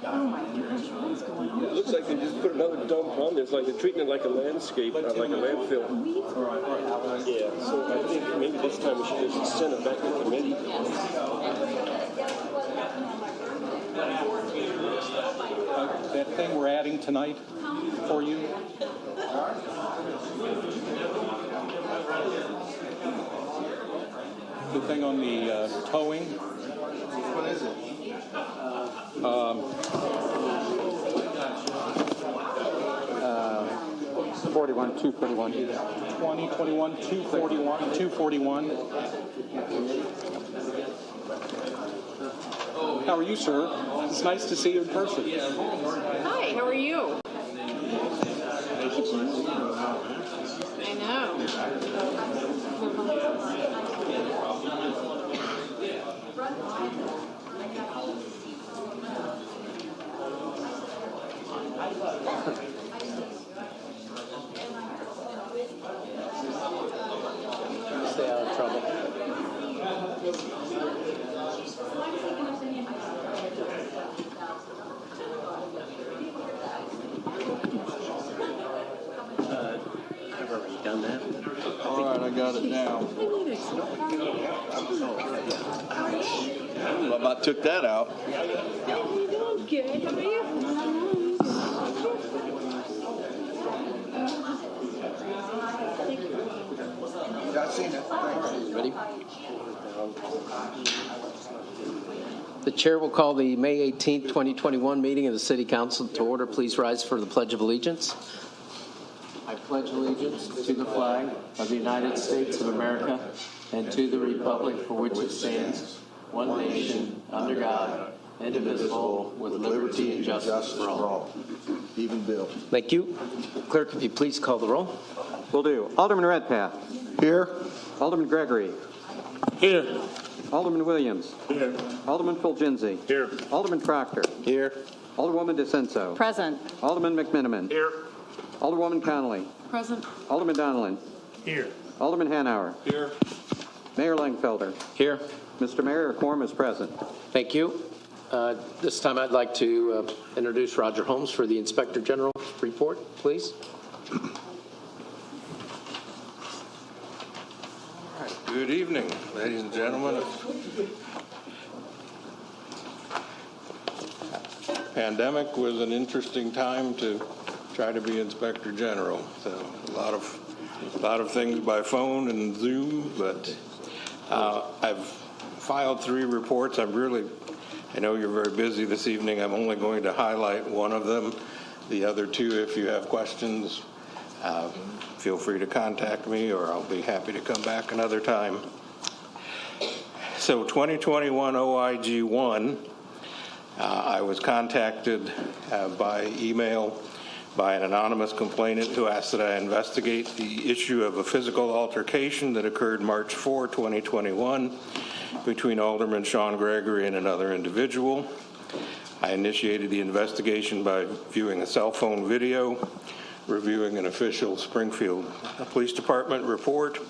Oh my gosh, what is going on? Yeah, it looks like they just put another dump on there. It's like they're treating it like a landscape, like a landfill. Yeah, so I think maybe this time we should just send it back to committee. That thing we're adding tonight for you. The thing on the towing. What is it? 41, 241. 20, 21, 241, 241. How are you, sir? It's nice to see you in person. Hi, how are you? I know. Stay out of trouble. I've already done that. All right, I got it now. I about took that out. Good, how are you? Yeah, I've seen it. Thanks. Ready? The chair will call the May 18th, 2021 meeting of the City Council to order. Please rise for the Pledge of Allegiance. I pledge allegiance to the flag of the United States of America and to the republic for which it stands, one nation, under God, indivisible, with liberty and justice for all. Even Bill. Thank you. Clerk, if you please call the roll. Will do. Alderman Redpath. Here. Alderman Gregory. Here. Alderman Williams. Here. Alderman Fulgenzi. Here. Alderman Proctor. Here. Alderwoman DeCenso. Present. Alderman McMiniman. Here. Alderwoman Connolly. Present. Alderman Donelin. Here. Alderman Hanauer. Here. Mayor Langfelder. Here. Mr. Mayor, a quorum is present. Thank you. This time I'd like to introduce Roger Holmes for the Inspector General report, please. Good evening, ladies and gentlemen. Pandemic was an interesting time to try to be Inspector General. So a lot of things by phone and Zoom, but I've filed 3 reports. I know you're very busy this evening. I'm only going to highlight one of them. The other 2, if you have questions, feel free to contact me, or I'll be happy to come back another time. So 2021 OIG-1, I was contacted by email by an anonymous complainant who asked that I investigate the issue of a physical altercation that occurred March 4, 2021 between Alderman Sean Gregory and another individual. I initiated the investigation by viewing a cell phone video, reviewing an official Springfield Police Department report,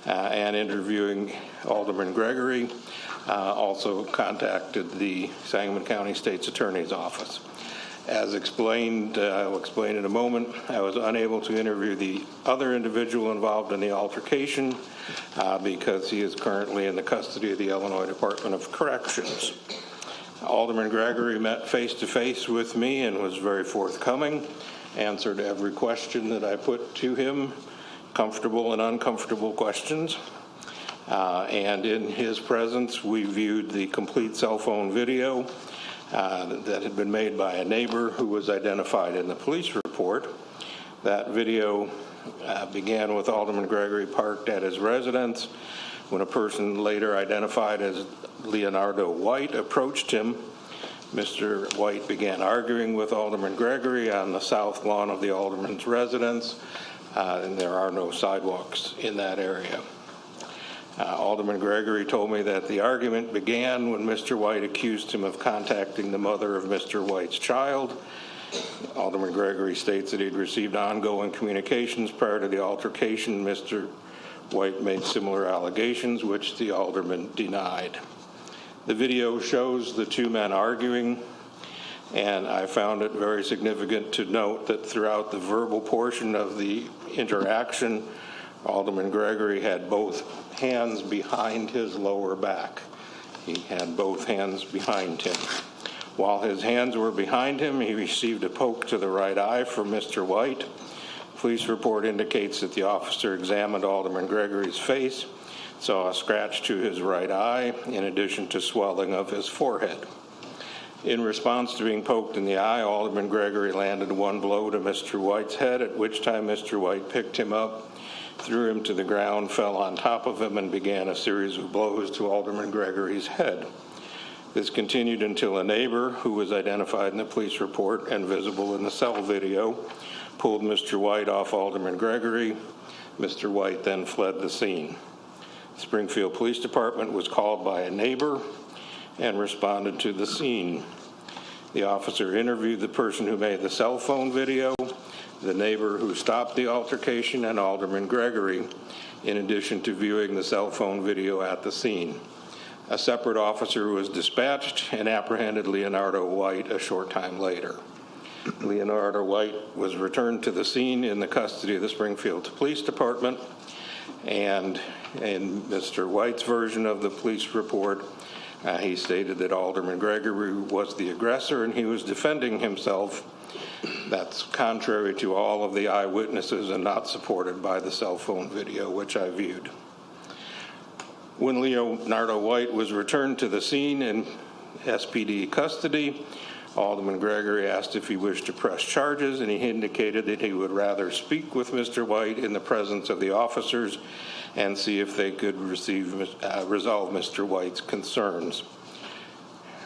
and interviewing Alderman Gregory. Also contacted the Sangamon County State's Attorney's Office. As explained, I'll explain in a moment, I was unable to interview the other individual involved in the altercation because he is currently in the custody of the Illinois Department of Corrections. Alderman Gregory met face-to-face with me and was very forthcoming, answered every question that I put to him, comfortable and uncomfortable questions. And in his presence, we viewed the complete cell phone video that had been made by a neighbor who was identified in the police report. That video began with Alderman Gregory parked at his residence when a person later identified as Leonardo White approached him. Mr. White began arguing with Alderman Gregory on the south lawn of the alderman's residence, and there are no sidewalks in that area. Alderman Gregory told me that the argument began when Mr. White accused him of contacting the mother of Mr. White's child. Alderman Gregory states that he'd received ongoing communications prior to the altercation. Mr. White made similar allegations, which the alderman denied. The video shows the 2 men arguing, And I found it very significant to note that throughout the verbal portion of the interaction, Alderman Gregory had both hands behind his lower back. He had both hands behind him. While his hands were behind him, he received a poke to the right eye from Mr. White. Police report indicates that the officer examined Alderman Gregory's face, saw a scratch to his right eye, in addition to swelling of his forehead. In response to being poked in the eye, Alderman Gregory landed one blow to Mr. White's head, at which time Mr. White picked him up, threw him to the ground, fell on top of him, and began a series of blows to Alderman Gregory's head. This continued until a neighbor, who was identified in the police report and visible in the cell video, pulled Mr. White off Alderman Gregory. Mr. White then fled the scene. The Springfield Police Department was called by a neighbor and responded to the scene. The officer interviewed the person who made the cell phone video, the neighbor who stopped the altercation, and Alderman Gregory, in addition to viewing the cell phone video at the scene. A separate officer was dispatched and apprehended Leonardo White a short time later. Leonardo White was returned to the scene in the custody of the Springfield Police Department, and in Mr. White's version of the police report, he stated that Alderman Gregory was the aggressor and he was defending himself. That's contrary to all of the eyewitnesses and not supported by the cell phone video, which I viewed. When Leonardo White was returned to the scene in SPD custody, Alderman Gregory asked if he wished to press charges, and he indicated that he would rather speak with Mr. White in the presence of the officers and see if they could resolve Mr. White's concerns.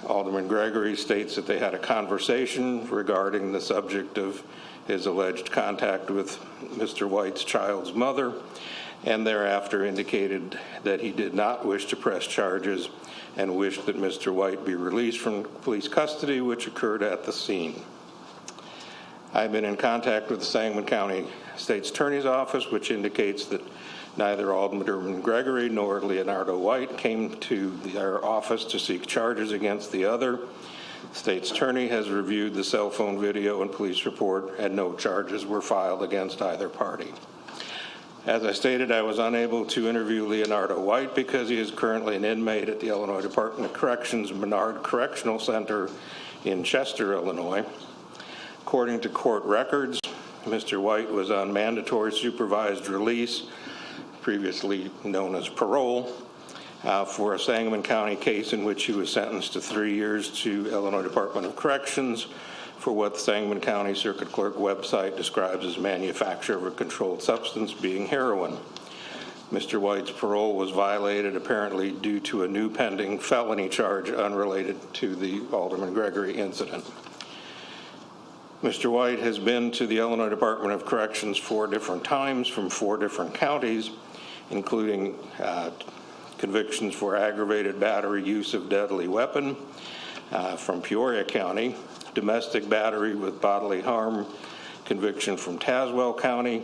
Alderman Gregory states that they had a conversation regarding the subject of his alleged contact with Mr. White's child's mother, and thereafter indicated that he did not wish to press charges and wished that Mr. White be released from police custody, which occurred at the scene. I've been in contact with the Sangamon County State's Attorney's Office, which indicates that neither Alderman Gregory nor Leonardo White came to their office to seek charges against the other. The State's Attorney has reviewed the cell phone video and police report, and no charges were filed against either party. As I stated, I was unable to interview Leonardo White because he is currently an inmate at the Illinois Department of Corrections Menard Correctional Center in Chester, Illinois. According to court records, Mr. White was on mandatory supervised release, previously known as parole, for a Sangamon County case in which he was sentenced to 3 years to Illinois Department of Corrections for what the Sangamon County Circuit Clerk website describes as manufacture of a controlled substance, being heroin. Mr. White's parole was violated apparently due to a new pending felony charge unrelated to the Alderman Gregory incident. Mr. White has been to the Illinois Department of Corrections 4 different times from 4 different counties, including convictions for aggravated battery, use of deadly weapon from Peoria County, domestic battery with bodily harm conviction from Tazewell County,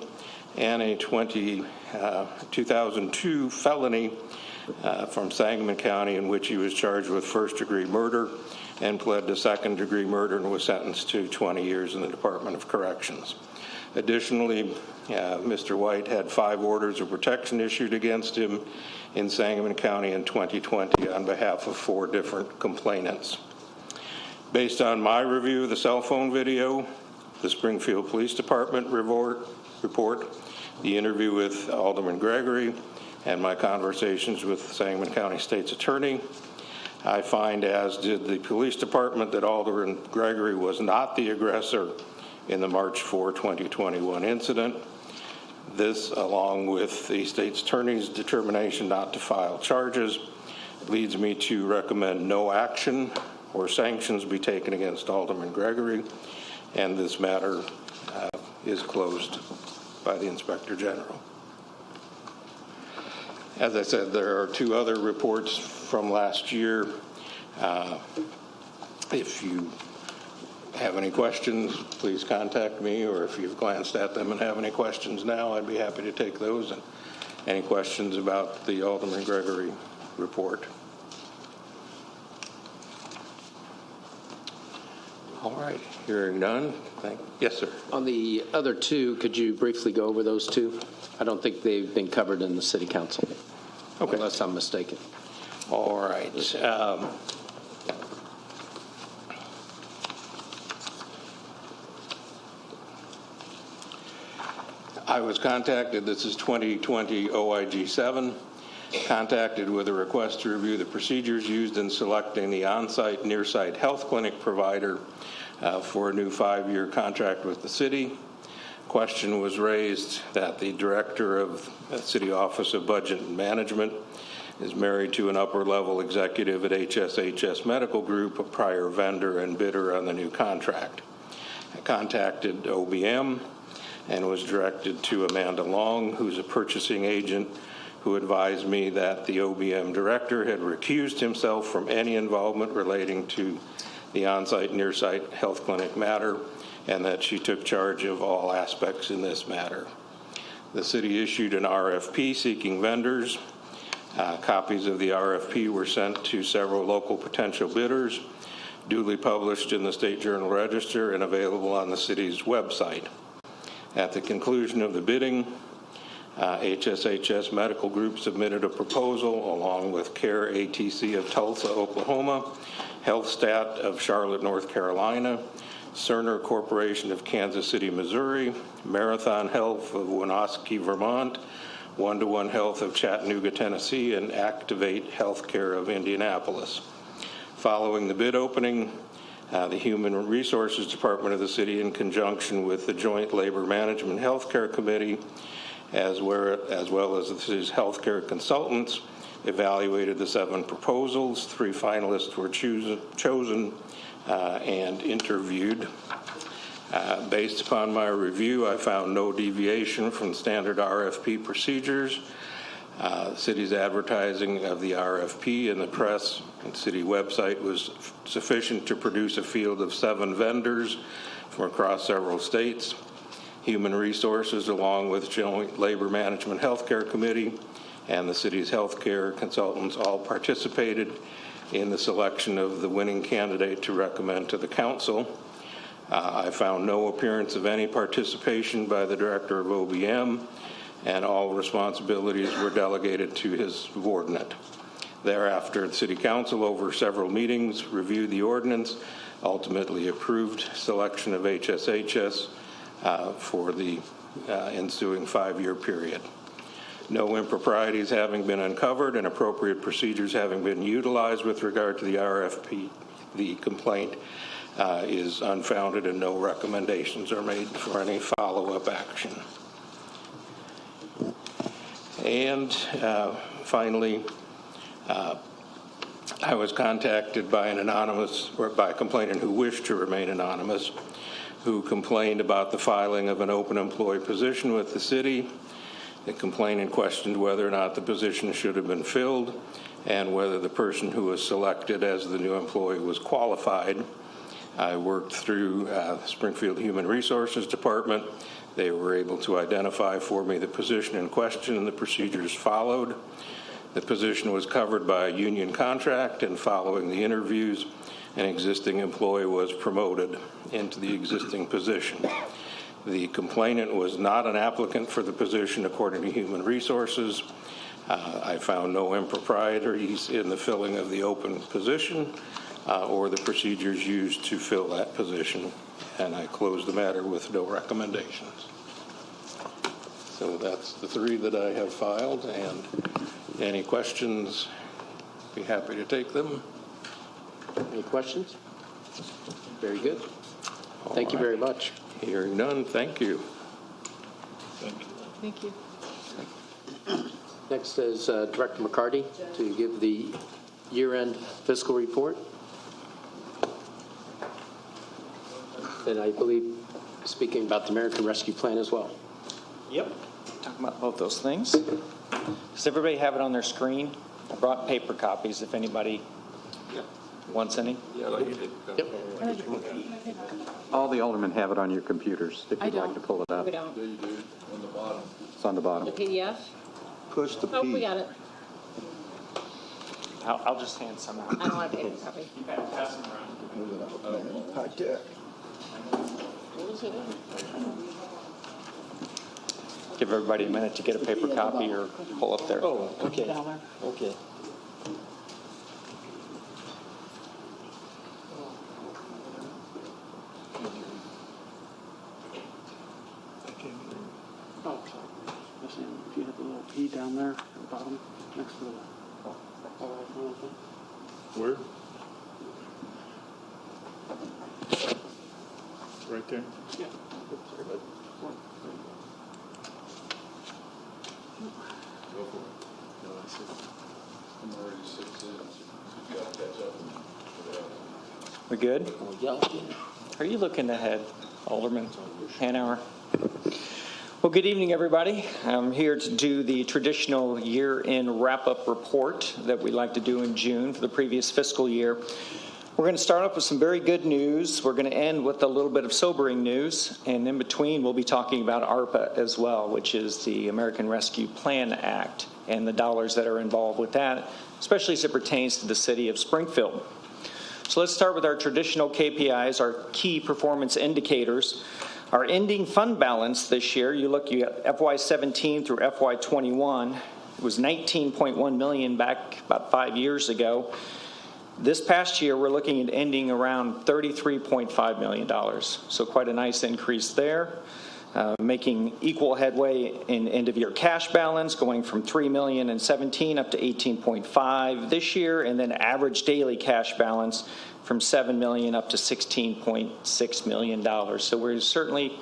and a 2002 felony from Sangamon County in which he was charged with first-degree murder and pled to second-degree murder and was sentenced to 20 years in the Department of Corrections. Additionally, Mr. White had 5 orders of protection issued against him in Sangamon County in 2020 on behalf of 4 different complainants. Based on my review of the cell phone video, the Springfield Police Department report, the interview with Alderman Gregory, and my conversations with the Sangamon County State's Attorney, I find, as did the Police Department, that Alderman Gregory was not the aggressor in the March 4, 2021 incident. This, along with the State's Attorney's determination not to file charges, leads me to recommend no action or sanctions be taken against Alderman Gregory, and this matter is closed by the Inspector General. As I said, there are 2 other reports from last year. If you have any questions, please contact me, or if you've glanced at them and have any questions now, I'd be happy to take those. And any questions about the Alderman Gregory report? All right, hearing none. Yes, sir. On the other two, could you briefly go over those two? I don't think they've been covered in the city council, Okay. unless I'm mistaken. All right. I was contacted, this is 2020 OIG 7, contacted with a request to review the procedures used in selecting the on-site, near-site health clinic provider for a new 5-year contract with the city. Question was raised that the director of the City Office of Budget and Management is married to an upper-level executive at HSHS Medical Group, a prior vendor and bidder on the new contract. I contacted OBM and was directed to Amanda Long, who's a purchasing agent, who advised me that the OBM director had recused himself from any involvement relating to the on-site, near-site health clinic matter, and that she took charge of all aspects in this matter. The city issued an RFP seeking vendors. Copies of the RFP were sent to several local potential bidders, duly published in the State Journal Register and available on the city's website. At the conclusion of the bidding, HSHS Medical Group submitted a proposal along with CARE ATC of Tulsa, Oklahoma, HealthStat of Charlotte, North Carolina, Cerner Corporation of Kansas City, Missouri, Marathon Health of Winooski, Vermont, One-to-One Health of Chattanooga, Tennessee, and Activate Healthcare of Indianapolis. Following the bid opening, the Human Resources Department of the city, in conjunction with the Joint Labor Management Healthcare Committee, as well as the city's healthcare consultants, evaluated the 7 proposals. 3 finalists were chosen and interviewed. Based upon my review, I found no deviation from standard RFP procedures. The city's advertising of the RFP in the press and city website was sufficient to produce a field of 7 vendors from across several states. Human Resources, along with Joint Labor Management Healthcare Committee and the city's healthcare consultants, all participated in the selection of the winning candidate to recommend to the council. I found no appearance of any participation by the director of OBM, and all responsibilities were delegated to his subordinate. Thereafter, the City Council, over several meetings, reviewed the ordinance, ultimately approved selection of HSHS for the ensuing 5-year period. No improprieties having been uncovered and appropriate procedures having been utilized with regard to the RFP, the complaint is unfounded and no recommendations are made for any follow-up action. And finally, I was contacted by a complainant who wished to remain anonymous, who complained about the filing of an open employee position with the city. The complainant questioned whether or not the position should have been filled and whether the person who was selected as the new employee was qualified. I worked through Springfield Human Resources Department. They were able to identify for me the position in question, and the procedures followed. The position was covered by a union contract, and following the interviews, an existing employee was promoted into the existing position. The complainant was not an applicant for the position according to Human Resources. I found no improprieties in the filling of the open position or the procedures used to fill that position, and I closed the matter with no recommendations. So that's the 3 that I have filed, and any questions, be happy to take them. Any questions? Very good. Thank you very much. Hearing none, thank you. Thank you. Next is Director McCarty to give the year-end fiscal report. And I believe speaking about the American Rescue Plan as well. Yep, talking about both those things. Does everybody have it on their screen? I brought paper copies if anybody wants any. Yeah, like you did. Yep. All the aldermen have it on your computers if I you'd like don't. to pull it up. We don't. On the bottom. It's on the bottom. The PDF? Push the P. Oh, we got it. I'll just hand some out. I don't want a paper copy. High tech. Give everybody a minute to get a paper copy or pull up there. Oh, okay. Okay. Oh, sorry. Listen, if you hit the little P down there at the bottom, next to the. Where? Right there? Yeah. Go for it. No, I see. I'm already 6 in, so you gotta catch up. We good? Are you looking ahead, Alderman Hanauer? Well, good evening, everybody. I'm here to do the traditional year-end wrap-up report that we like to do in June for the previous fiscal year. We're going to start off with some very good news. We're going to end with a little bit of sobering news, and in between we'll be talking about ARPA as well, which is the American Rescue Plan Act, and the dollars that are involved with that, especially as it pertains to the city of Springfield. So let's start with our traditional KPIs, our key performance indicators. Our ending fund balance this year, you at FY17 through FY21, it was $19.1 million back about 5 years ago. This past year, we're looking at ending around $33.5 million. So quite a nice increase there. Making equal headway in end-of-year cash balance, going from $3 million in 17 up to 18.5 this year, and then average daily cash balance from $7 million up to $16.6 million. So we're certainly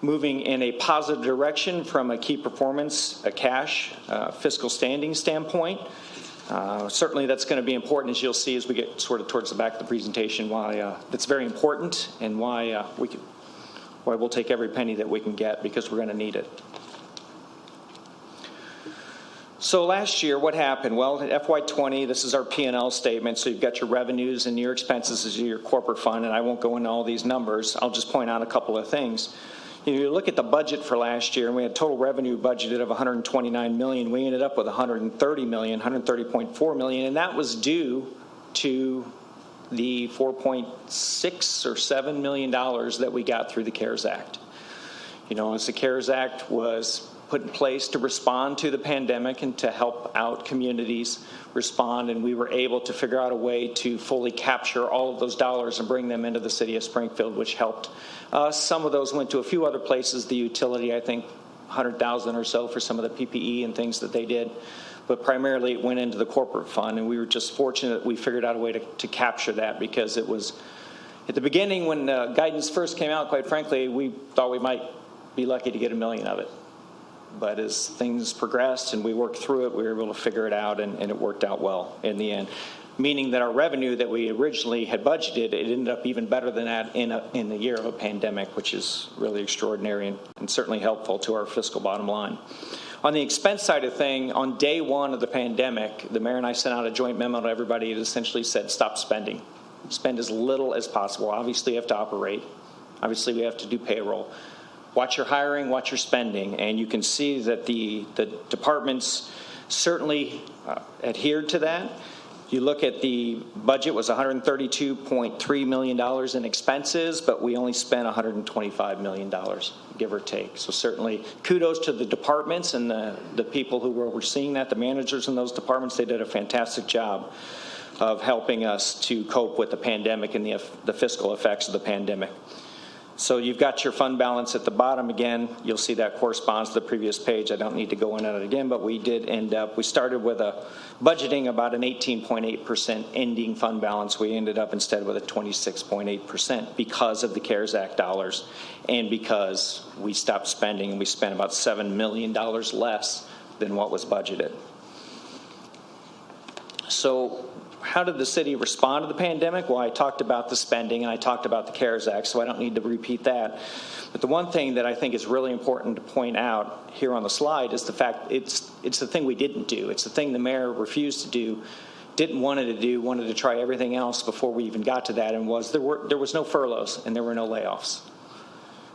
moving in a positive direction from a key performance, a cash, fiscal standing standpoint. Certainly that's going to be important, as you'll see as we get sort of towards the back of the presentation, why that's very important and why we'll take every penny that we can get, because we're going to need it. So last year, what happened? Well, at FY20, this is our P&L statement. So you've got your revenues and your expenses as your corporate fund, and I won't go into all these numbers. I'll just point out a couple of things. You look at the budget for last year, and we had total revenue budgeted of $129 million. We ended up with $130 million, $130.4 million, and that was due to the $4.6 or $7 million that we got through the CARES Act. As the CARES Act was put in place to respond to the pandemic and to help out communities respond, and we were able to figure out a way to fully capture all of those dollars and bring them into the city of Springfield, which helped us. Some of those went to a few other places, the utility, I think $100,000 or so for some of the PPE and things that they did, but primarily it went into the corporate fund, and we were just fortunate that we figured out a way to capture that, because it was at the beginning when guidance first came out, quite frankly, we thought we might be lucky to get $1 million of it. But as things progressed and we worked through it, we were able to figure it out, and it worked out well in the end. Meaning that our revenue that we originally had budgeted, it ended up even better than that in the year of a pandemic, which is really extraordinary and certainly helpful to our fiscal bottom line. On the expense side of thing, on day one of the pandemic, the mayor and I sent out a joint memo to everybody that essentially said, stop spending. Spend as little as possible. Obviously, you have to operate. Obviously, we have to do payroll. Watch your hiring, watch your spending, and you can see that the departments certainly adhered to that. You look at the budget was $132.3 million in expenses, but we only spent $125 million, give or take. So certainly kudos to the departments and the people who were overseeing that, the managers in those departments. They did a fantastic job of helping us to cope with the pandemic and the fiscal effects of the pandemic. So you've got your fund balance at the bottom again. You'll see that corresponds to the previous page. I don't need to go into it again, but we did we started with a budgeting about an 18.8% ending fund balance. We ended up instead with a 26.8% because of the CARES Act dollars and because we stopped spending, and we spent about $7 million less than what was budgeted. So how did the city respond to the pandemic? Well, I talked about the spending and I talked about the CARES Act, so I don't need to repeat that. But the one thing that I think is really important to point out here on the slide is the fact it's the thing we didn't do. It's the thing the mayor refused to do, didn't want to do, wanted to try everything else before we even got to that, and there was no furloughs and there were no layoffs.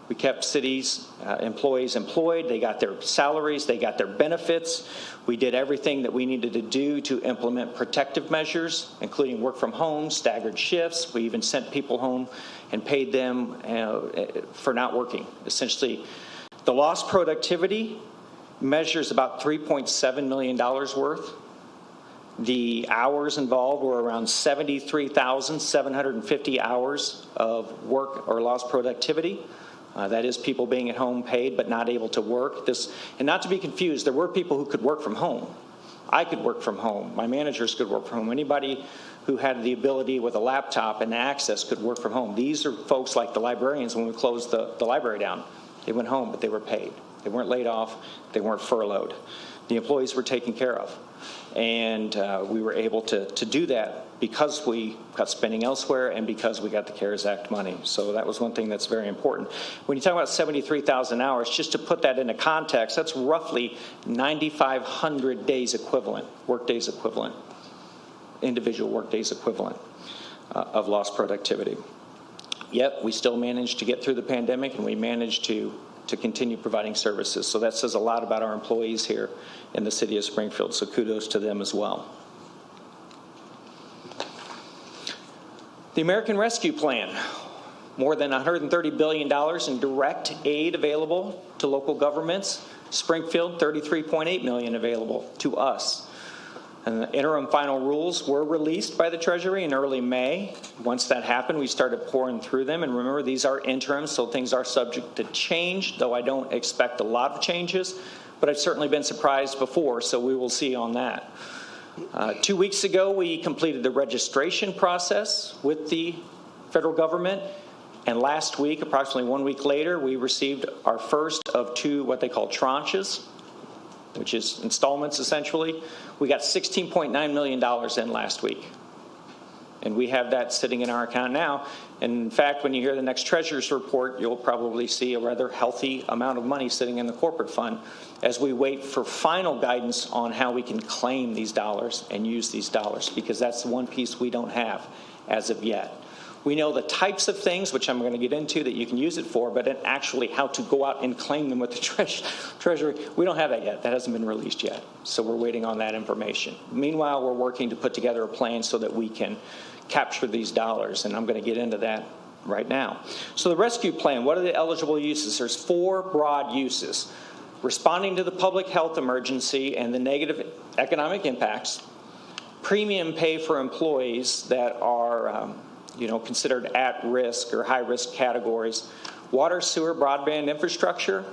We kept cities' employees employed. They got their salaries. They got their benefits. We did everything that we needed to do to implement protective measures, including work from home, staggered shifts. We even sent people home and paid them for not working. Essentially, the lost productivity measures about $3.7 million worth. The hours involved were around 73,750 hours of work or lost productivity. That is people being at home paid but not able to work. And not to be confused, there were people who could work from home. I could work from home. My managers could work from home. Anybody who had the ability with a laptop and access could work from home. These are folks like the librarians when we closed the library down. They went home, but they were paid. They weren't laid off. They weren't furloughed. The employees were taken care of. And we were able to do that because we got spending elsewhere and because we got the CARES Act money. So that was one thing that's very important. When you talk about 73,000 hours, just to put that into context, that's roughly 9,500 days equivalent, work days equivalent, individual work days equivalent of lost productivity. Yet we still managed to get through the pandemic, and we managed to continue providing services. So that says a lot about our employees here in the city of Springfield. So kudos to them as well. The American Rescue Plan, more than $130 billion in direct aid available to local governments. Springfield, $33.8 million available to us. And the interim final rules were released by the Treasury in early May. Once that happened, we started pouring through them. And remember, these are interim, so things are subject to change, though I don't expect a lot of changes. But I've certainly been surprised before, so we will see on that. 2 weeks ago, we completed the registration process with the federal government. And last week, approximately 1 week later, we received our first of two what they call tranches, which is installments, essentially. We got $16.9 million in last week. And we have that sitting in our account now. And in fact, when you hear the next Treasurer's report, you'll probably see a rather healthy amount of money sitting in the corporate fund as we wait for final guidance on how we can claim these dollars and use these dollars, because that's the one piece we don't have as of yet. We know the types of things, which I'm going to get into, that you can use it for, but actually how to go out and claim them with the Treasury, we don't have that yet. That hasn't been released yet. So we're waiting on that information. Meanwhile, we're working to put together a plan so that we can capture these dollars, and I'm going to get into that right now. So the rescue plan, what are the eligible uses? There's four broad uses. Responding to the public health emergency and the negative economic impacts, premium pay for employees that are considered at risk or high risk categories, water, sewer, broadband infrastructure,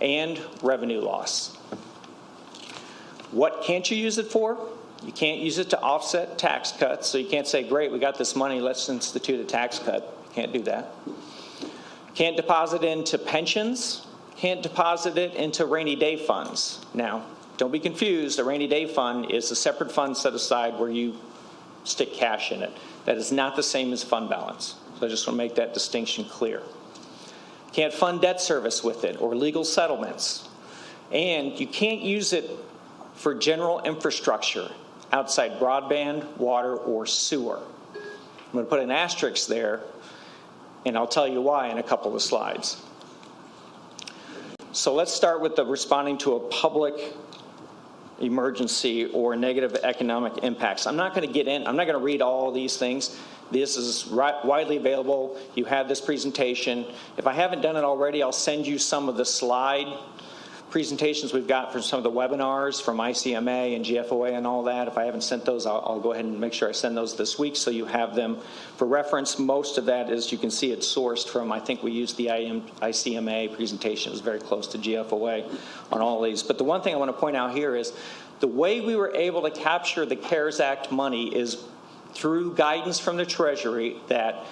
and revenue loss. What can't you use it for? You can't use it to offset tax cuts. So you can't say, great, we got this money, let's institute a tax cut. You can't do that. Can't deposit into pensions. Can't deposit it into rainy day funds. Now, don't be confused. A rainy day fund is a separate fund set aside where you stick cash in it. That is not the same as fund balance. So I just want to make that distinction clear. Can't fund debt service with it or legal settlements. And you can't use it for general infrastructure outside broadband, water, or sewer. I'm going to put an asterisk there, and I'll tell you why in a couple of slides. So let's start with the responding to a public emergency or negative economic impacts. I'm not going to read all these things. This is widely available. You have this presentation. If I haven't done it already, I'll send you some of the slide presentations we've got from some of the webinars from ICMA and GFOA and all that. If I haven't sent those, I'll go ahead and make sure I send those this week so you have them for reference. Most of that, as you can see, it's sourced from, I think we used the ICMA presentation. It was very close to GFOA on all these. But the one thing I want to point out here is the way we were able to capture the CARES Act money is through guidance from the Treasury that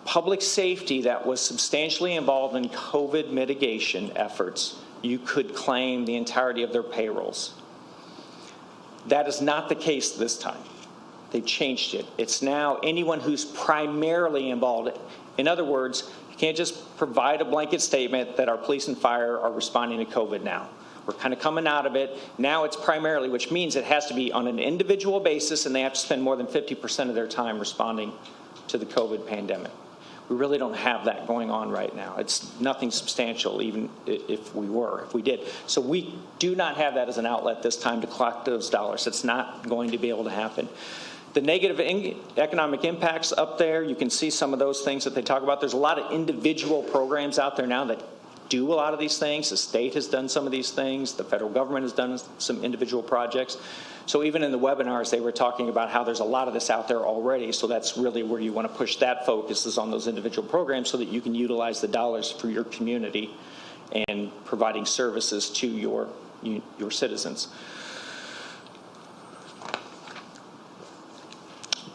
public safety that was substantially involved in COVID mitigation efforts, you could claim the entirety of their payrolls. That is not the case this time. They changed it. It's now anyone who's primarily involved. In other words, you can't just provide a blanket statement that our police and fire are responding to COVID now. We're kind of coming out of it. Now it's primarily, which means it has to be on an individual basis, and they have to spend more than 50% of their time responding to the COVID pandemic. We really don't have that going on right now. It's nothing substantial, even if we did. So we do not have that as an outlet this time to collect those dollars. It's not going to be able to happen. The negative economic impacts up there, you can see some of those things that they talk about. There's a lot of individual programs out there now that do a lot of these things. The state has done some of these things. The federal government has done some individual projects. So even in the webinars, they were talking about how there's a lot of this out there already. So that's really where you want to push that focus, is on those individual programs, so that you can utilize the dollars for your community and providing services to your citizens.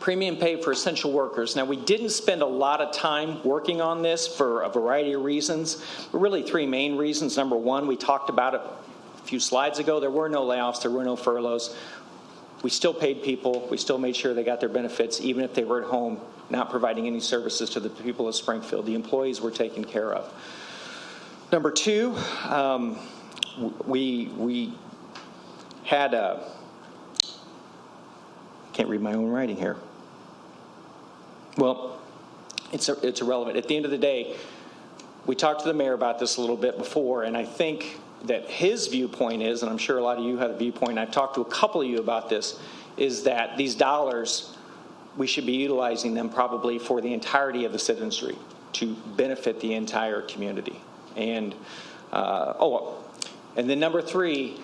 Premium pay for essential workers. Now, we didn't spend a lot of time working on this for a variety of reasons, but really three main reasons. Number one, we talked about it a few slides ago. There were no layoffs. There were no furloughs. We still paid people. We still made sure they got their benefits, even if they were at home, not providing any services to the people of Springfield. The employees were taken care of. Number two, we had a, can't read my own writing here. Well, it's irrelevant. At the end of the day, we talked to the mayor about this a little bit before, and I think that his viewpoint is, and I'm sure a lot of you had a viewpoint, I've talked to a couple of you about this, is that these dollars, we should be utilizing them probably for the entirety of the citizenry to benefit the entire community. And, and then number three,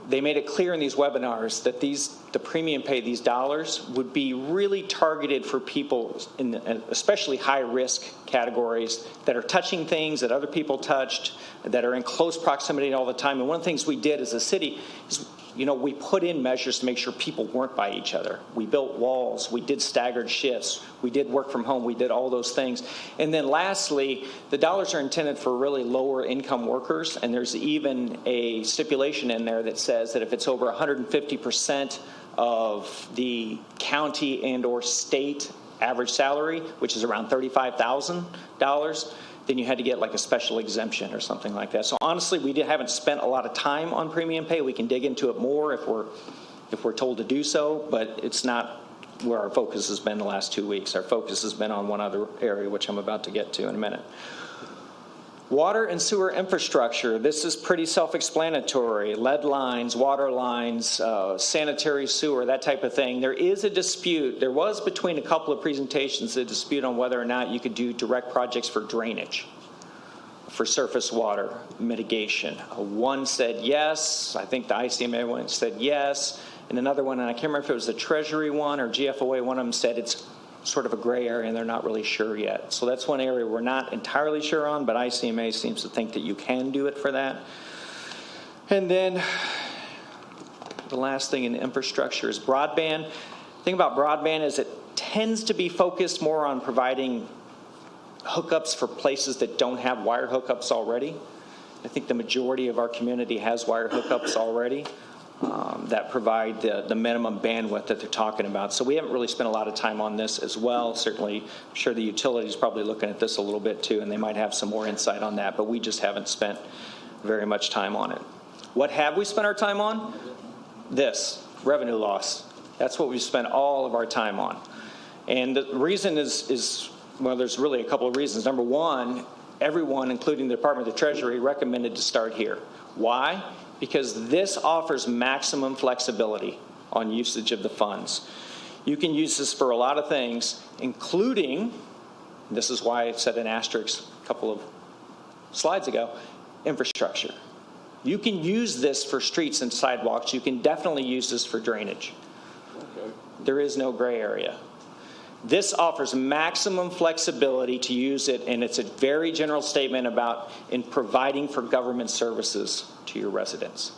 they made it clear in these webinars that the premium pay, these dollars, would be really targeted for people in especially high-risk categories that are touching things that other people touched, that are in close proximity all the time. And one of the things we did as a city is, we put in measures to make sure people weren't by each other. We built walls. We did staggered shifts. We did work from home. We did all those things. And then lastly, the dollars are intended for really lower income workers, and there's even a stipulation in there that says that if it's over 150% of the county and or state average salary, which is around $35,000, then you had to get like a special exemption or something like that. So honestly, we haven't spent a lot of time on premium pay. We can dig into it more if we're told to do so, but it's not where our focus has been the last 2 weeks. Our focus has been on one other area, which I'm about to get to in a minute. Water and sewer infrastructure. This is pretty self-explanatory. Lead lines, water lines, sanitary sewer, that type of thing. There is a dispute. There was between a couple of presentations a dispute on whether or not you could do direct projects for drainage, for surface water mitigation. One said yes. I think the ICMA one said yes. And another one, and I can't remember if it was the Treasury one or GFOA, one of them said it's sort of a gray area and they're not really sure yet. So that's one area we're not entirely sure on, but ICMA seems to think that you can do it for that. And then the last thing in infrastructure is broadband. The thing about broadband is it tends to be focused more on providing hookups for places that don't have wire hookups already. I think the majority of our community has wire hookups already. That provide the minimum bandwidth that they're talking about. So we haven't really spent a lot of time on this as well. Certainly, I'm sure the utility is probably looking at this a little bit too, and they might have some more insight on that, but we just haven't spent very much time on it. What have we spent our time on? This, revenue loss. That's what we've spent all of our time on. And the reason is well, there's really a couple of reasons. Number one, everyone, including the Department of the Treasury, recommended to start here. Why? Because this offers maximum flexibility on usage of the funds. You can use this for a lot of things, including, this is why I said an asterisk a couple of slides ago, infrastructure. You can use this for streets and sidewalks. You can definitely use this for drainage. Okay. There is no gray area. This offers maximum flexibility to use it, and it's a very general statement about in providing for government services to your residents.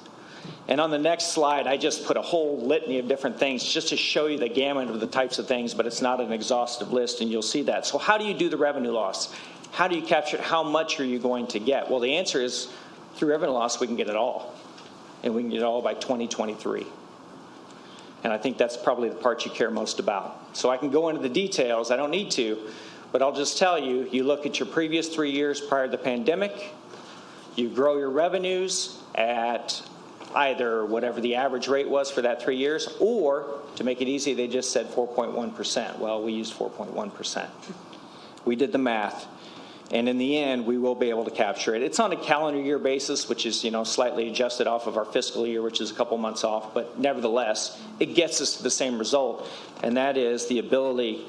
And on the next slide, I just put a whole litany of different things just to show you the gamut of the types of things, but it's not an exhaustive list, and you'll see that. So how do you do the revenue loss? How do you capture it? How much are you going to get? Well, the answer is through revenue loss, we can get it all, and we can get it all by 2023. And I think that's probably the part you care most about. So I can go into the details. I don't need to, but I'll just tell you, you look at your previous 3 years prior to the pandemic, you grow your revenues at either whatever the average rate was for that 3 years, or, to make it easy, they just said 4.1%. Well, we used 4.1%. We did the math. And in the end, we will be able to capture it. It's on a calendar year basis, which is, slightly adjusted off of our fiscal year, which is a couple months off. But nevertheless, it gets us to the same result, and that is the ability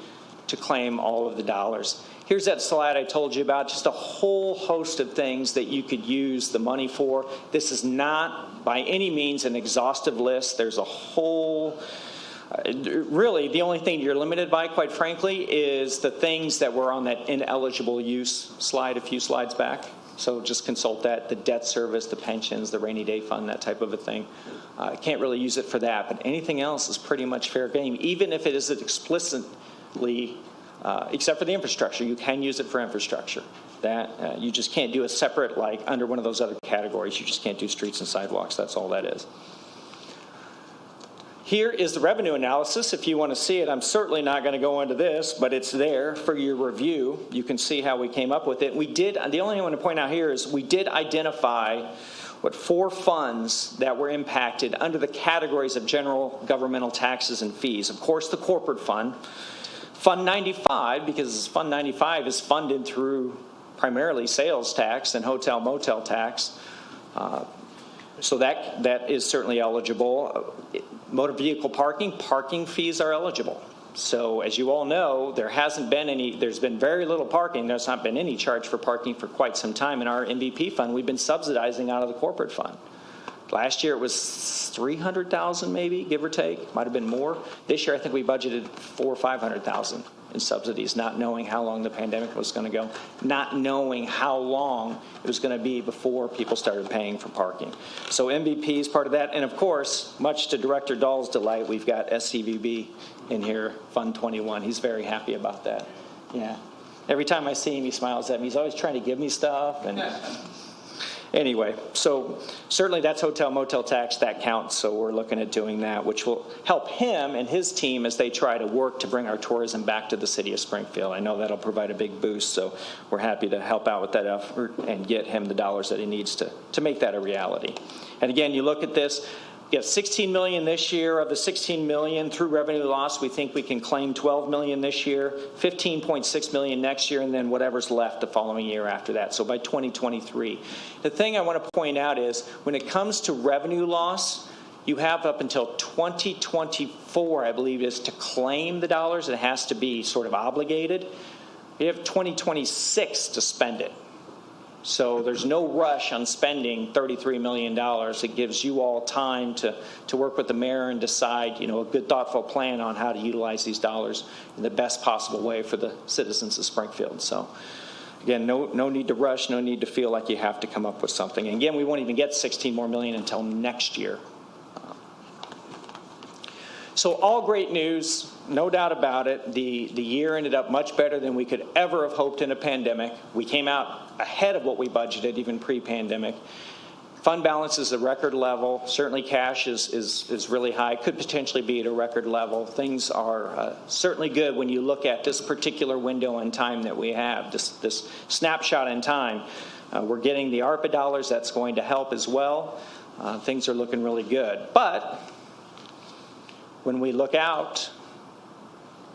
to claim all of the dollars. Here's that slide I told you about, just a whole host of things that you could use the money for. This is not by any means an exhaustive list. There's a whole... Really, the only thing you're limited by, quite frankly, is the things that were on that ineligible use slide a few slides back. So just consult that, the debt service, the pensions, the rainy day fund, that type of a thing. Can't really use it for that, but anything else is pretty much fair game, even if it isn't explicitly, except for the infrastructure. You can use it for infrastructure. That you just can't do a separate, like under one of those other categories. You just can't do streets and sidewalks. That's all that is. Here is the revenue analysis. If you want to see it, I'm certainly not going to go into this, but it's there for your review. You can see how we came up with it. The only thing I want to point out here is we did identify 4 funds that were impacted under the categories of general governmental taxes and fees. Of course, the corporate fund. Fund 95, because Fund 95 is funded through primarily sales tax and hotel motel tax. So that is certainly eligible. Motor vehicle parking fees are eligible. So as you all know, there's been very little parking. There's not been any charge for parking for quite some time. In our MVP fund, we've been subsidizing out of the corporate fund. Last year it was $300,000 maybe, give or take. Might have been more. This year I think we budgeted $400,000 or $500,000 in subsidies, not knowing how long the pandemic was going to go, not knowing how long it was going to be before people started paying for parking. So MVP is part of that. And of course, much to Director Dahl's delight, we've got SCVB in here, Fund 21. He's very happy about that. Yeah. Every time I see him, he smiles at me. He's always trying to give me stuff. And anyway, so certainly that's hotel motel tax, that counts, so we're looking at doing that, which will help him and his team as they try to work to bring our tourism back to the city of Springfield. I know that'll provide a big boost, so we're happy to help out with that effort and get him the dollars that he needs to make that a reality. And again, you look at this, you have $16 million this year. Of the $16 million through revenue loss, we think we can claim $12 million this year, $15.6 million next year, and then whatever's left the following year after that. So by 2023. The thing I want to point out is when it comes to revenue loss, you have up until 2024, I believe, is to claim the dollars. It has to be sort of obligated. You have 2026 to spend it. So there's no rush on spending $33 million. It gives you all time to work with the mayor and decide, a good, thoughtful plan on how to utilize these dollars in the best possible way for the citizens of Springfield. So, again, no need to rush, no need to feel like you have to come up with something. And again, we won't even get $16 more million until next year. So all great news, no doubt about it. The year ended up much better than we could ever have hoped in a pandemic. We came out ahead of what we budgeted, even pre-pandemic. Fund balance is a record level. Certainly cash is really high, could potentially be at a record level. Things are certainly good when you look at this particular window in time that we have, this snapshot in time. We're getting the ARPA dollars. That's going to help as well. Things are looking really good. But when we look out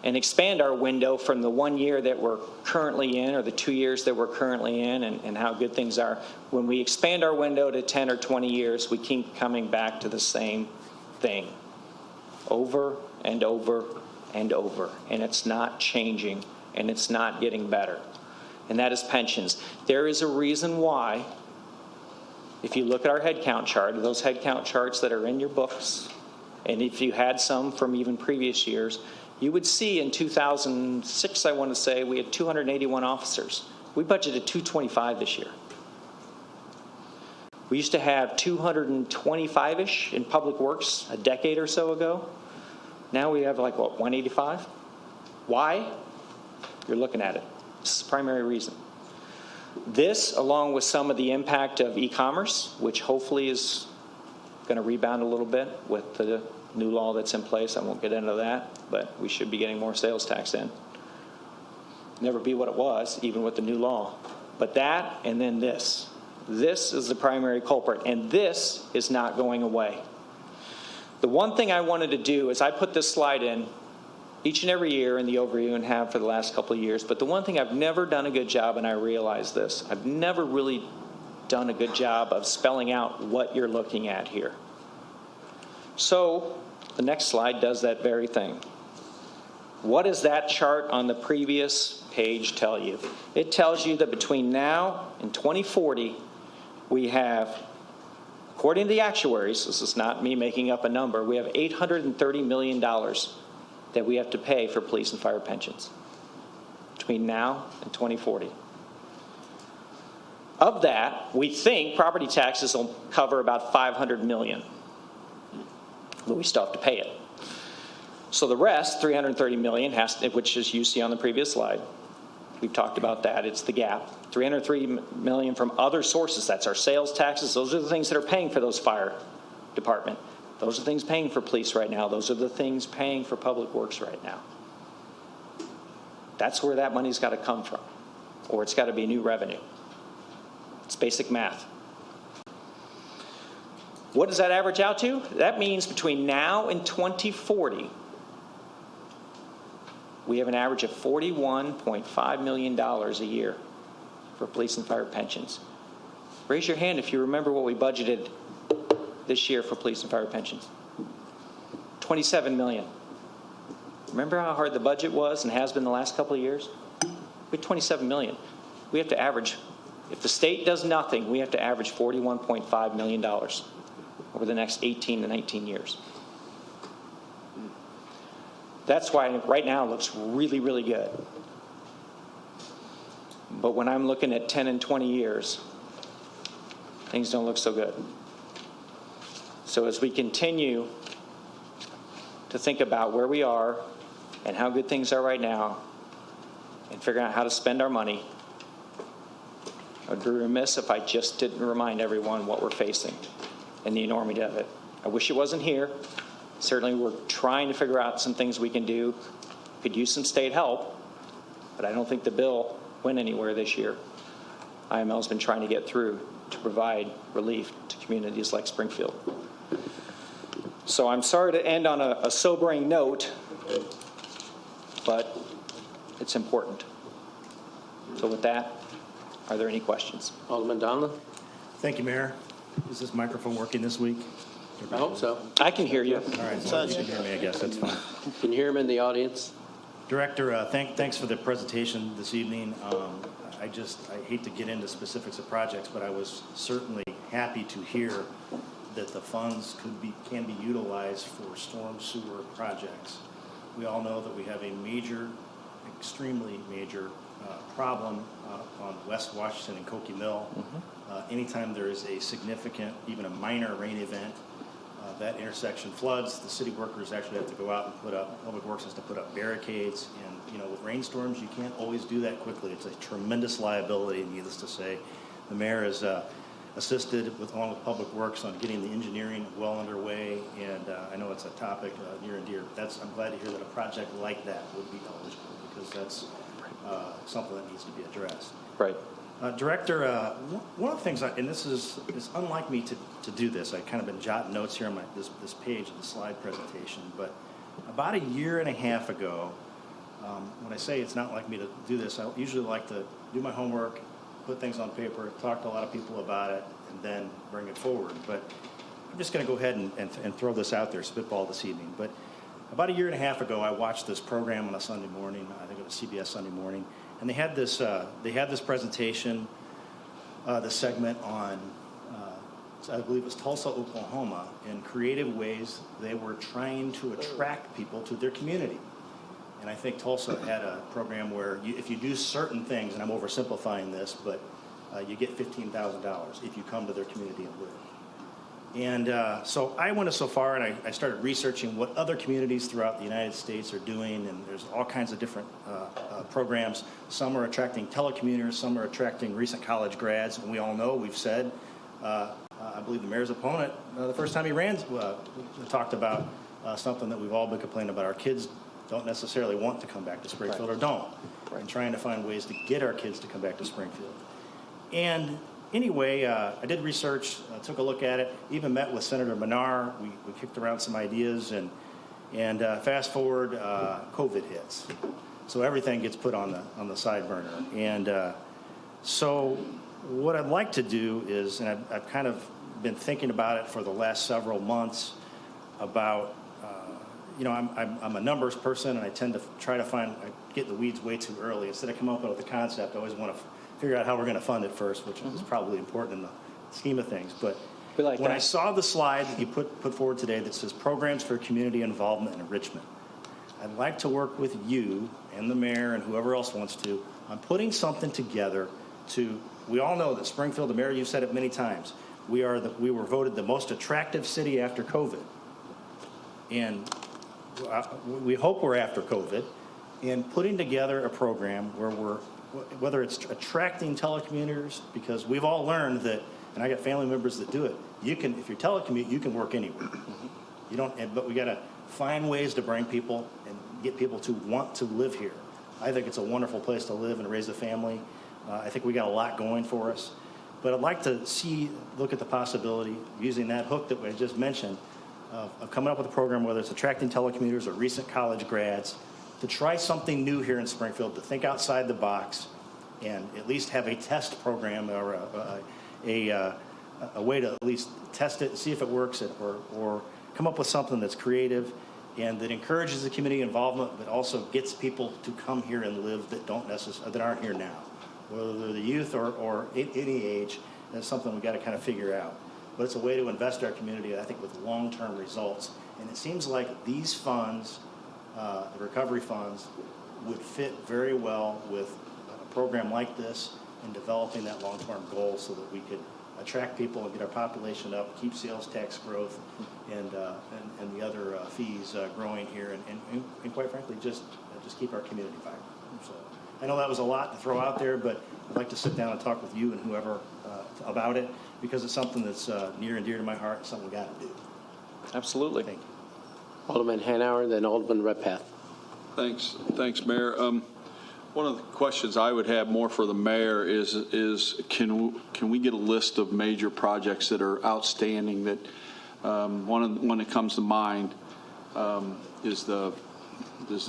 and expand our window from the 1 year that we're currently in or the 2 years that we're currently in and how good things are, when we expand our window to 10 or 20 years, we keep coming back to the same thing over and over and over. And it's not changing and it's not getting better. And that is pensions. There is a reason why, if you look at our headcount chart, those headcount charts that are in your books, and if you had some from even previous years, you would see in 2006, I want to say, we had 281 officers. We budgeted 225 this year. We used to have 225-ish in public works a decade or so ago. Now we have 185? Why? You're looking at it. This is the primary reason. This, along with some of the impact of e-commerce, which hopefully is going to rebound a little bit with the new law that's in place. I won't get into that, but we should be getting more sales tax in. Never be what it was, even with the new law. But that, and then this. This is the primary culprit, and this is not going away. The one thing I wanted to do is I put this slide in each and every year in the overview and have for the last couple of years. But the one thing I've never done a good job, and I realize this, I've never really done a good job of spelling out what you're looking at here. So the next slide does that very thing. What does that chart on the previous page tell you? It tells you that between now and 2040, we have, according to the actuaries, this is not me making up a number, we have $830 million that we have to pay for police and fire pensions between now and 2040. Of that, we think property taxes will cover about $500 million, but we still have to pay it. So the rest, $330 million, which is you see on the previous slide, we've talked about that, it's the gap. $303 million from other sources, that's our sales taxes, those are the things that are paying for those fire department. Those are the things paying for police right now. Those are the things paying for public works right now. That's where that money's got to come from, or it's got to be new revenue. It's basic math. What does that average out to? That means between now and 2040, we have an average of $41.5 million a year for police and fire pensions. Raise your hand if you remember what we budgeted this year for police and fire pensions. $27 million. Remember how hard the budget was and has been the last couple of years? We had $27 million. We have to average, if the state does nothing, we have to average $41.5 million over the next 18 to 19 years. That's why right now it looks really, really good. But when I'm looking at 10 and 20 years, things don't look so good. So as we continue to think about where we are and how good things are right now and figuring out how to spend our money, I would be remiss if I just didn't remind everyone what we're facing and the enormity of it. I wish it wasn't here. Certainly we're trying to figure out some things we can do. Could use some state help, but I don't think the bill went anywhere this year. IML's been trying to get through to provide relief to communities like Springfield. So I'm sorry to end on a sobering note, but it's important. So with that, are there any questions? Alderman Donlin? Thank you, Mayor. Is this microphone working this week? I hope so. I can hear you. All right, so you can hear me, I guess, that's fine. Can you hear him in the audience? Director, thanks for the presentation this evening. I hate to get into specifics of projects, but I was certainly happy to hear that the funds can be utilized for storm sewer projects. We all know that we have a major, extremely major problem on West Washington and Cokie Mill. Anytime there is a significant, even a minor rain event, that intersection floods. The city workers actually have to go out and Public Works has to put up barricades. And, with rainstorms, you can't always do that quickly. It's a tremendous liability, needless to say. The mayor has assisted along with Public Works on getting the engineering well underway. And I know it's a topic near and dear. I'm glad to hear that a project like that would be eligible, because that's something that needs to be addressed. Right. Director, one of the things, and this is unlike me to do this, I've kind of been jotting notes here on this page of the slide presentation, but about a year and a half ago, when I say it's not like me to do this, I usually like to do my homework, put things on paper, talk to a lot of people about it, and then bring it forward. But I'm just going to go ahead and throw this out there, spitball this evening. But about a year and a half ago, I watched this program on a Sunday morning, I think it was CBS Sunday Morning, and they had this presentation, the segment on, I believe it was Tulsa, Oklahoma, in creative ways they were trying to attract people to their community. And I think Tulsa had a program where if you do certain things, and I'm oversimplifying this, but you get $15,000 if you come to their community and live. And so I went so far, and I started researching what other communities throughout the United States are doing, and there's all kinds of different programs. Some are attracting telecommuters, some are attracting recent college grads, and we all know, we've said, I believe the mayor's opponent, the first time he ran, talked about something that we've all been complaining about. Our kids don't necessarily want to come back to Springfield, or don't, and trying to find ways to get our kids to come back to Springfield. And anyway, I did research, took a look at it, even met with Senator Menard. We kicked around some ideas, and And fast forward, COVID hits. So everything gets put on the side burner. And so what I'd like to do is, and I've kind of been thinking about it for the last several months about, I'm a numbers person, and I tend to try to I get in the weeds way too early. Instead of coming up with the concept, I always want to figure out how we're going to fund it first, which is probably important in the scheme of things. But when I saw the slide that you put forward today that says programs for community involvement and enrichment, I'd like to work with you and the mayor and whoever else wants to on putting something together we all know that Springfield, the mayor, you've said it many times, we were voted the most attractive city after COVID. And we hope we're after COVID, and putting together a program where whether it's attracting telecommuters, because we've all learned that, and I got family members that do it, if you telecommute, you can work anywhere. But we got to find ways to bring people and get people to want to live here. I think it's a wonderful place to live and raise a family. I think we got a lot going for us. But I'd like to look at the possibility, using that hook that I just mentioned, of coming up with a program, whether it's attracting telecommuters or recent college grads, to try something new here in Springfield, to think outside the box and at least have a test program or a way to at least test it, see if it works, or come up with something that's creative and that encourages the community involvement, but also gets people to come here and live that aren't here now, whether they're the youth or any age. That's something we've got to kind of figure out. But it's a way to invest our community, I think, with long-term results. And it seems like these funds, the recovery funds, would fit very well with a program like this in developing that long-term goal so that we could attract people and get our population up, keep sales tax growth and the other fees growing here, and quite frankly, just keep our community vibrant. So I know that was a lot to throw out there, but I'd like to sit down and talk with you and whoever about it, because it's something that's near and dear to my heart, and something we got to do. Absolutely. Thank you. Alderman Hanauer, then Alderman Redpath. Thanks, Mayor. One of the questions I would have more for the mayor is can we get a list of major projects that are outstanding? That one that comes to mind is the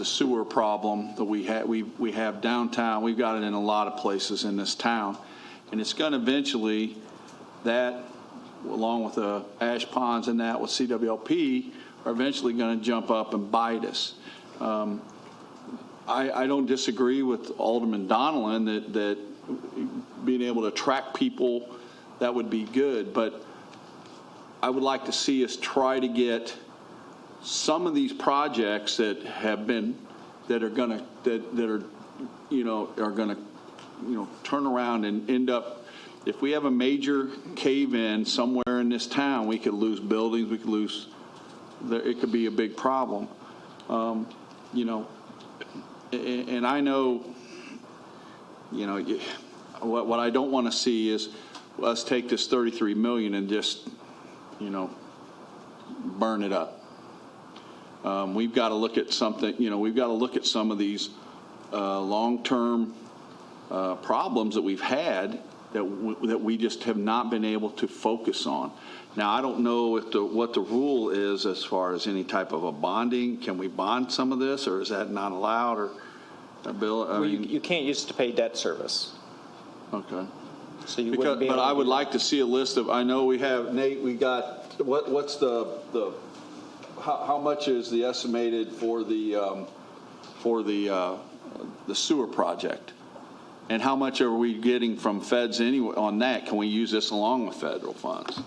sewer problem that we have downtown. We've got it in a lot of places in this town, and it's going to eventually, that along with the ash ponds and that with CWLP, are eventually going to jump up and bite us. I don't disagree with Alderman Donnellan that being able to attract people, that would be good, but I would like to see us try to get some of these projects that are going to turn around and end up. If we have a major cave-in somewhere in this town, we could lose buildings. We could lose. It could be a big problem. And I know. What I don't want to see is us take this $33 million and just, burn it up. We've got to look at something. We've got to look at some of these long-term problems that we've had that we just have not been able to focus on. Now, I don't know what the rule is as far as any type of a bonding. Can we bond some of this, or is that not allowed? Or Bill, you can't use it to pay debt service. Okay. So you wouldn't be able but to I would do like to see a list of. I know we have, Nate. We got what's how much is the estimated for the sewer project, and how much are we getting from feds anyway on that? Can we use this along with federal funds?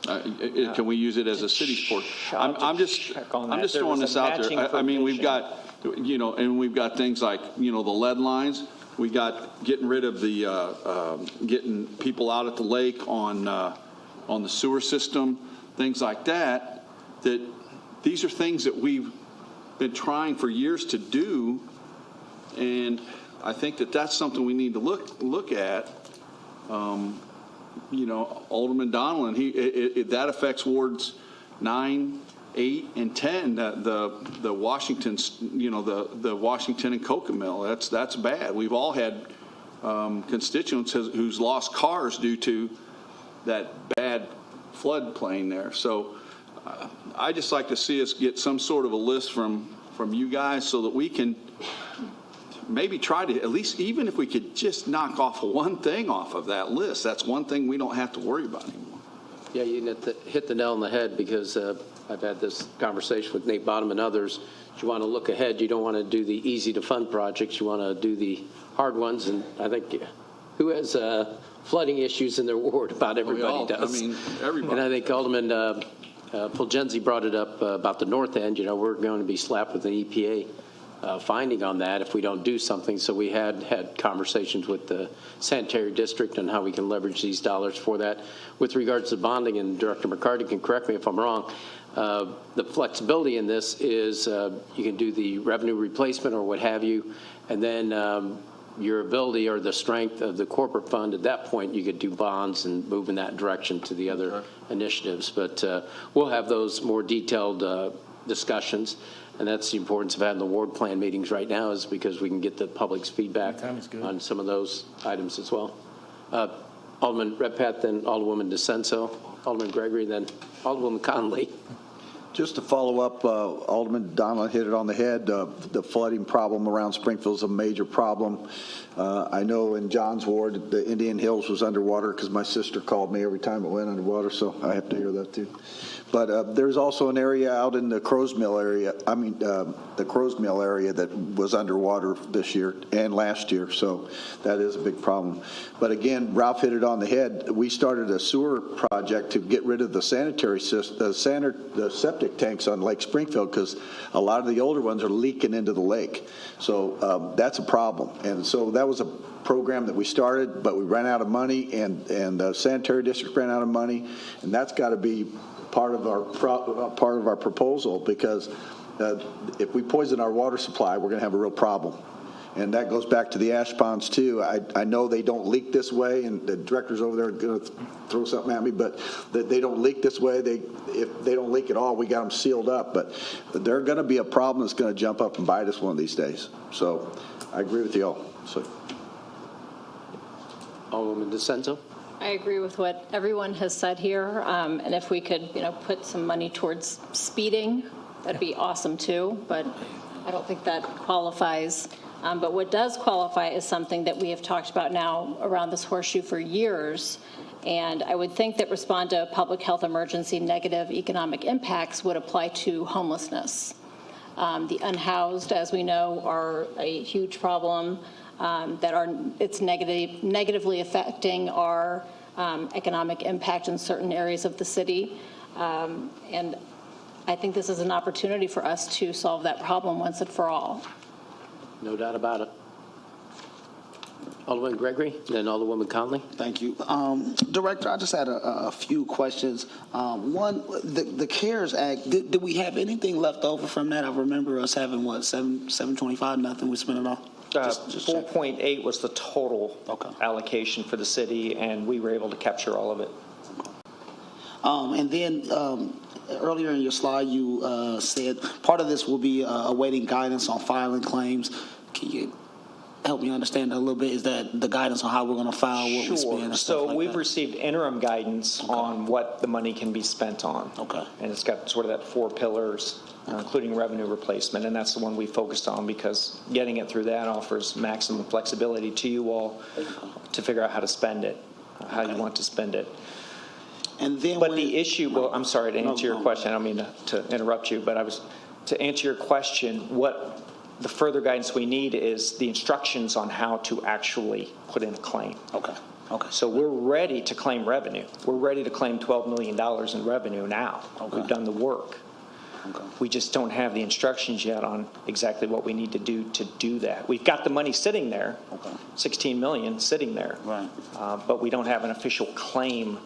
Can we use it as a city's port? I'm just throwing this out there. I mean, we've got, and we've got things like, the lead lines. We got getting rid of the, getting people out at the lake on the sewer system, things like that, that these are things that we've been trying for years to do. And I think that's something we need to look at. Alderman Donnellan, that affects wards 9, 8, and 10. The Washington, the Washington and Cocamill. That's bad. We've all had constituents who's lost cars due to that bad floodplain there. So I just like to see us get some sort of a list from you guys so that we can maybe try to, at least even if we could just knock off one thing off of that list, that's one thing we don't have to worry about anymore. Yeah, you hit the nail on the head, because I've had this conversation with Nate Bottom and others. You want to look ahead. You don't want to do the easy to fund projects. You want to do the hard ones. And I think who has flooding issues in their ward? About everybody does. I mean, everybody. And I think Alderman Fulgenzi brought it up about the north end. You know, we're going to be slapped with an EPA finding on that if we don't do something. So we had conversations with the sanitary district on how we can leverage these dollars for that. With regards to bonding, and Director McCarty can correct me if I'm wrong, the flexibility in this is you can do the revenue replacement or what have you, and then your ability or the strength of the corporate fund, at that point you could do bonds and move in that direction to the other initiatives. But we'll have those more detailed discussions. And that's the importance of having the ward plan meetings right now, is because we can get the public's feedback on some of those items as well. Alderman Redpath, then Alderwoman DeCenso, Alderman Gregory, then Alderwoman Conley. Just to follow up, Alderman Donald hit it on the head. The flooding problem around Springfield is a major problem. I know in John's ward, the Indian Hills was underwater because my sister called me every time it went underwater, so I have to hear that too. But there's also an area out in the Crows Mill area, the Crows Mill area that was underwater this year and last year, so that is a big problem. But again, Ralph hit it on the head. We started a sewer project to get rid of the sanitary system, the septic tanks on Lake Springfield, because a lot of the older ones are leaking into the lake. So that's a problem. And so that was a program that we started, but we ran out of money, and the sanitary district ran out of money, and that's got to be part of our proposal, because if we poison our water supply, we're going to have a real problem. And that goes back to the ash ponds too. I know they don't leak this way, and the directors over there are going to throw something at me, but they don't leak this way. If they don't leak at all, we got them sealed up. But they're going to be a problem that's going to jump up and bite us one of these days. So I agree with you all. So. Alderwoman DeCenso. I agree with what everyone has said here, and if we could, put some money towards speeding, that'd be awesome too. But I don't think that qualifies. But what does qualify is something that we have talked about now around this horseshoe for years. And I would think that respond to public health emergency negative economic impacts would apply to homelessness. The unhoused, as we know, are a huge problem. It's negatively affecting our economic impact in certain areas of the city. And I think this is an opportunity for us to solve that problem once and for all. No doubt about it. Alderman Gregory, then Alderwoman Conley. Thank you. Director, I just had a few questions. One, the CARES Act, did we have anything left over from that? I remember us having, $725, nothing, we spent it all? Just 4.8 was the total allocation for the city, and we were able to capture all of it. And then earlier in your slide, you said part of this will be awaiting guidance on filing claims. Can you help me understand that a little bit? Is that the guidance on how we're going to file what we spend? And stuff like we've that? received interim guidance on what the money can be spent on. Okay. And it's got sort of that 4 pillars, including revenue replacement, and that's the one we focused on because getting it through that offers maximum flexibility to you all to figure out how to spend it, how you want to spend it. And then but the issue, well, I'm sorry to answer your question. I don't mean to interrupt you, but to answer your question, what the further guidance we need is the instructions on how to actually put in a claim. Okay. So we're ready to claim revenue. We're ready to claim $12 million in revenue now. Okay. We've done the work. Okay. We just don't have the instructions yet on exactly what we need to do that. We've got the money sitting there, $16 million sitting there, right. But we don't have an official claim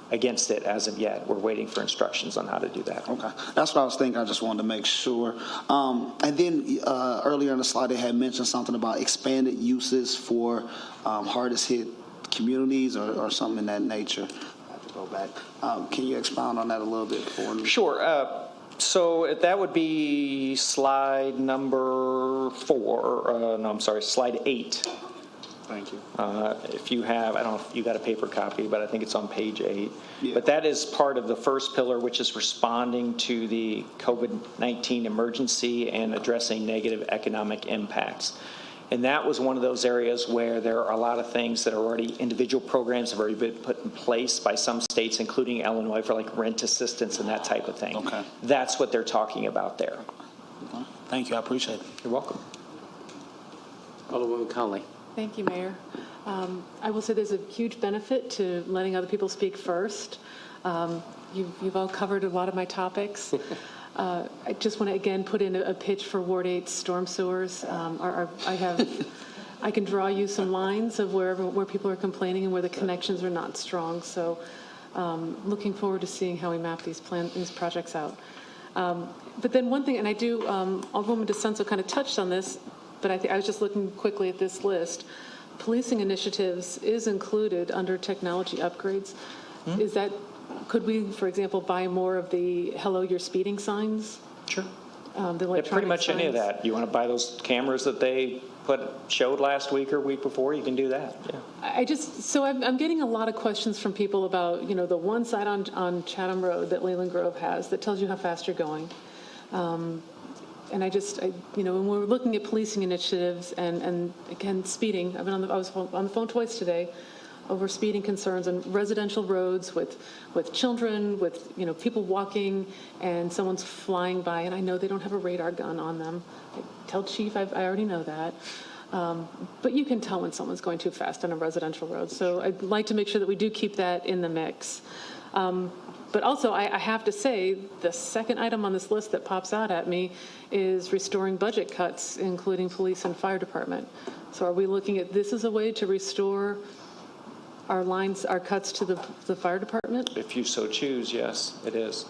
against it as of yet. We're waiting for instructions on how to do that. Okay, that's what I was thinking. I just wanted to make sure. And then earlier in the slide, they had mentioned something about expanded uses for hardest hit communities or something in that nature. I have to go back. Can you expound on that a little bit for me? Sure. So that would be slide number 4. No, I'm sorry, slide 8. Thank you. If you have, I don't know if you got a paper copy, but I think it's on page 8. Yeah. But that is part of the first pillar, which is responding to the COVID-19 emergency and addressing negative economic impacts. And that was one of those areas where there are a lot of things that are already, individual programs have already been put in place by some states, including Illinois, for like rent assistance and that type of thing. Okay. That's what they're talking about there. Thank you, I appreciate it. You're welcome. Alderwoman Conley. Thank you, Mayor. I will say there's a huge benefit to letting other people speak first. You've all covered a lot of my topics. I just want to again put in a pitch for Ward 8 storm sewers. I can draw you some lines of where people are complaining and where the connections are not strong. So looking forward to seeing how we map these projects out. But then one thing, and I do, Alderwoman DeSenso kind of touched on this, but I was just looking quickly at this list. Policing initiatives is included under technology upgrades. Is that, could we, for example, buy more of the "Hello, you're speeding" signs? Sure. The Yeah, electronic pretty much any of signs? that. You want to buy those cameras that they showed last week or week before, you can do that. Yeah. So I'm getting a lot of questions from people about, the one side on Chatham Road that Leyland Grove has that tells you how fast you're going. And when we're looking at policing initiatives and again, speeding, I was on the phone twice today over speeding concerns on residential roads with children, with, people walking, and someone's flying by, and I know they don't have a radar gun on them. I tell Chief I already know that. But you can tell when someone's going too fast on a residential road. So I'd like to make sure that we do keep that in the mix. But also, I have to say, the second item on this list that pops out at me is restoring budget cuts, including police and fire department. So are we looking at this as a way to restore our cuts to the fire department? If you so choose, yes, it is.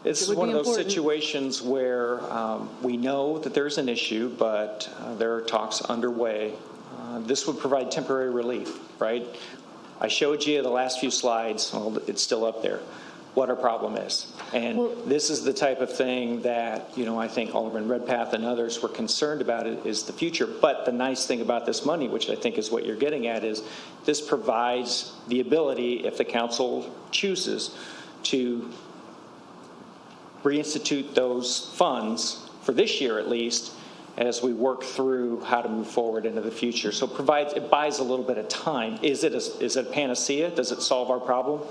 This is one of those important. situations where we know that there's an issue, but there are talks underway. This would provide temporary relief, right? I showed you the last few slides. Well, it's still up there. What our problem is. And this is the type of thing that, I think Alderman Redpath and others were concerned about it is the future. But the nice thing about this money, which I think is what you're getting at, is this provides the ability, if the council chooses, to reinstitute those funds for this year at least as we work through how to move forward into the future. So it buys a little bit of time. Is it a panacea? Does it solve our problem?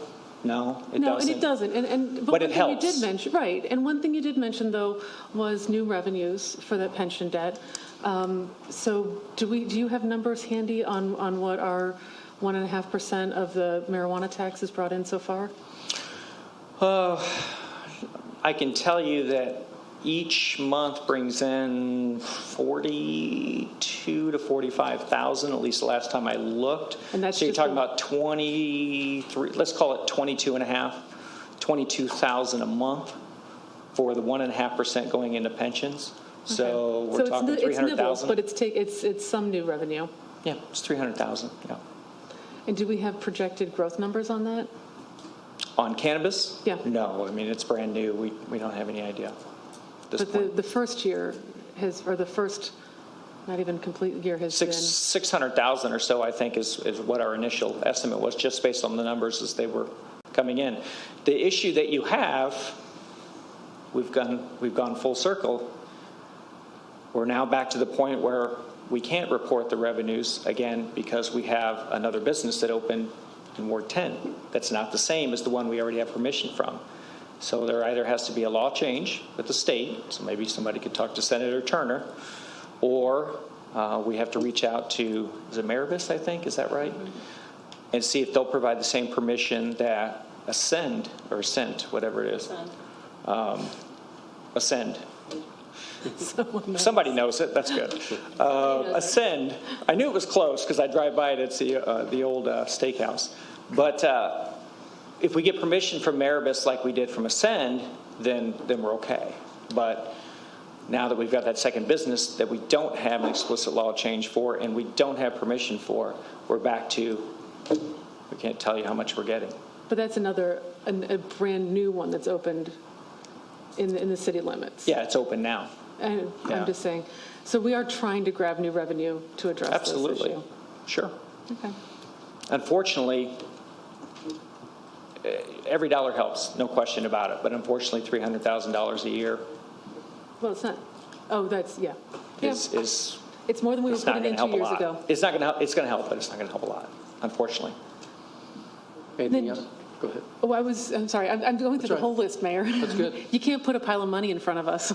No, it doesn't. No, and it doesn't. But it helps. You did mention, right. And one thing you did mention, though, was new revenues for that pension debt. So do you have numbers handy on what our 1.5% of the marijuana tax has brought in so far? I can tell you that each month brings in 42 to 45,000, at least the last time I looked. And that's so you're talking about 23, let's call it 22,000 a month for the 1.5% going into pensions. Okay. So we're talking 300,000. But it's some new revenue. Yeah, it's 300,000. Yeah. And do we have projected growth numbers on that? On cannabis? Yeah. No, I mean it's brand new. We don't have any idea. But the first year not even complete year has been 600,000 or so, I think, is what our initial estimate was, just based on the numbers as they were coming in. The issue that you have, we've gone full circle. We're now back to the point where we can't report the revenues again because we have another business that opened in Ward 10 that's not the same as the one we already have permission from. So there either has to be a law change with the state, so maybe somebody could talk to Senator Turner, or we have to reach out to, is it Maribis, I think, is that right? And see if they'll provide the same permission that Ascend, whatever it is. Ascend. Somebody knows it. That's good. Ascend. I knew it was close because I drive by it. It's the old steakhouse. But if we get permission from Maribis like we did from Ascend, then we're okay. But now that we've got that second business that we don't have an explicit law change for and we don't have permission for, we're back to, we can't tell you how much we're getting. But that's a brand new one that's opened in the city limits. Yeah, it's open now. I'm just saying. So we are trying to grab new revenue to address this issue. Sure. Okay. Unfortunately, every dollar helps, no question about it. But unfortunately, $300,000 a year Well, it's not, oh, that's, yeah. is It's more than we were it's not putting going in to help 2 a years lot. ago. It's not going to help. It's going to help, but it's not going to help a lot, unfortunately. Anything Then- else? Go ahead. Oh, I'm sorry, I'm going through the right. whole list, Mayor. That's good. You can't put a pile of money in front of us.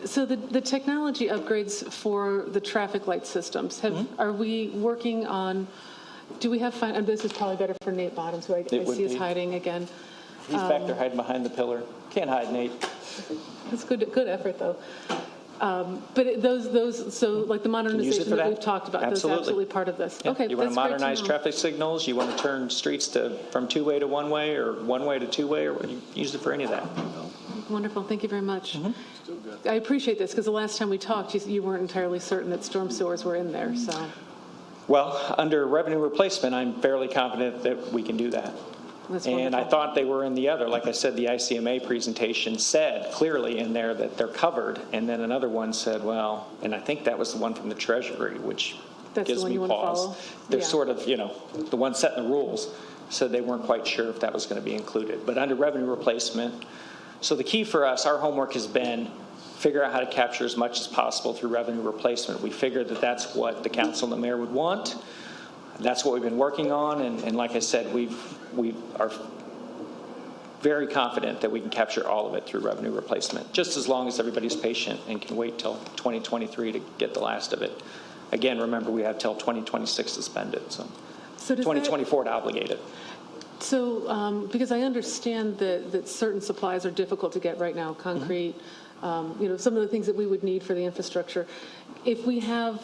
So the technology upgrades for the traffic light systems, are we working on, do we have, and this is probably better for Nate Bottoms, who I would see is be. hiding again. He's back there hiding behind the pillar. Can't hide, Nate. It's good effort, though. But those, so like the modernization for that that. we've talked about, those are Absolutely. absolutely part of this. Yeah. Okay, You want to that's great modernize know. traffic signals? You want to turn streets from two-way to one-way, or one-way to two-way, or you use it for any of that? Wonderful, thank you very much. Mm-hmm. I appreciate this, because the last time we talked, you weren't entirely certain that storm sewers were in there, so. Well, under revenue replacement, I'm fairly confident that we can do that. That's And I wonderful. thought they were in the other. Like I said, the ICMA presentation said clearly in there that they're covered. And then another one said, well, and I think that was the one from the Treasury, which That's the gives one me you want to pause. follow? They're Yeah. sort of, the one setting the rules, said they weren't quite sure if that was going to be included. But under revenue replacement, so the key for us, our homework has been figure out how to capture as much as possible through revenue replacement. We figured that that's what the council and the mayor would want. That's what we've been working on. And like I said, we are very confident that we can capture all of it through revenue replacement, just as long as everybody's patient and can wait till 2023 to get the last of it. Again, remember, we have till 2026 to spend it, so So does 2024 to obligate it. So, because I understand that certain supplies are difficult to get right now, concrete, some of the things that we would need for the infrastructure. If we have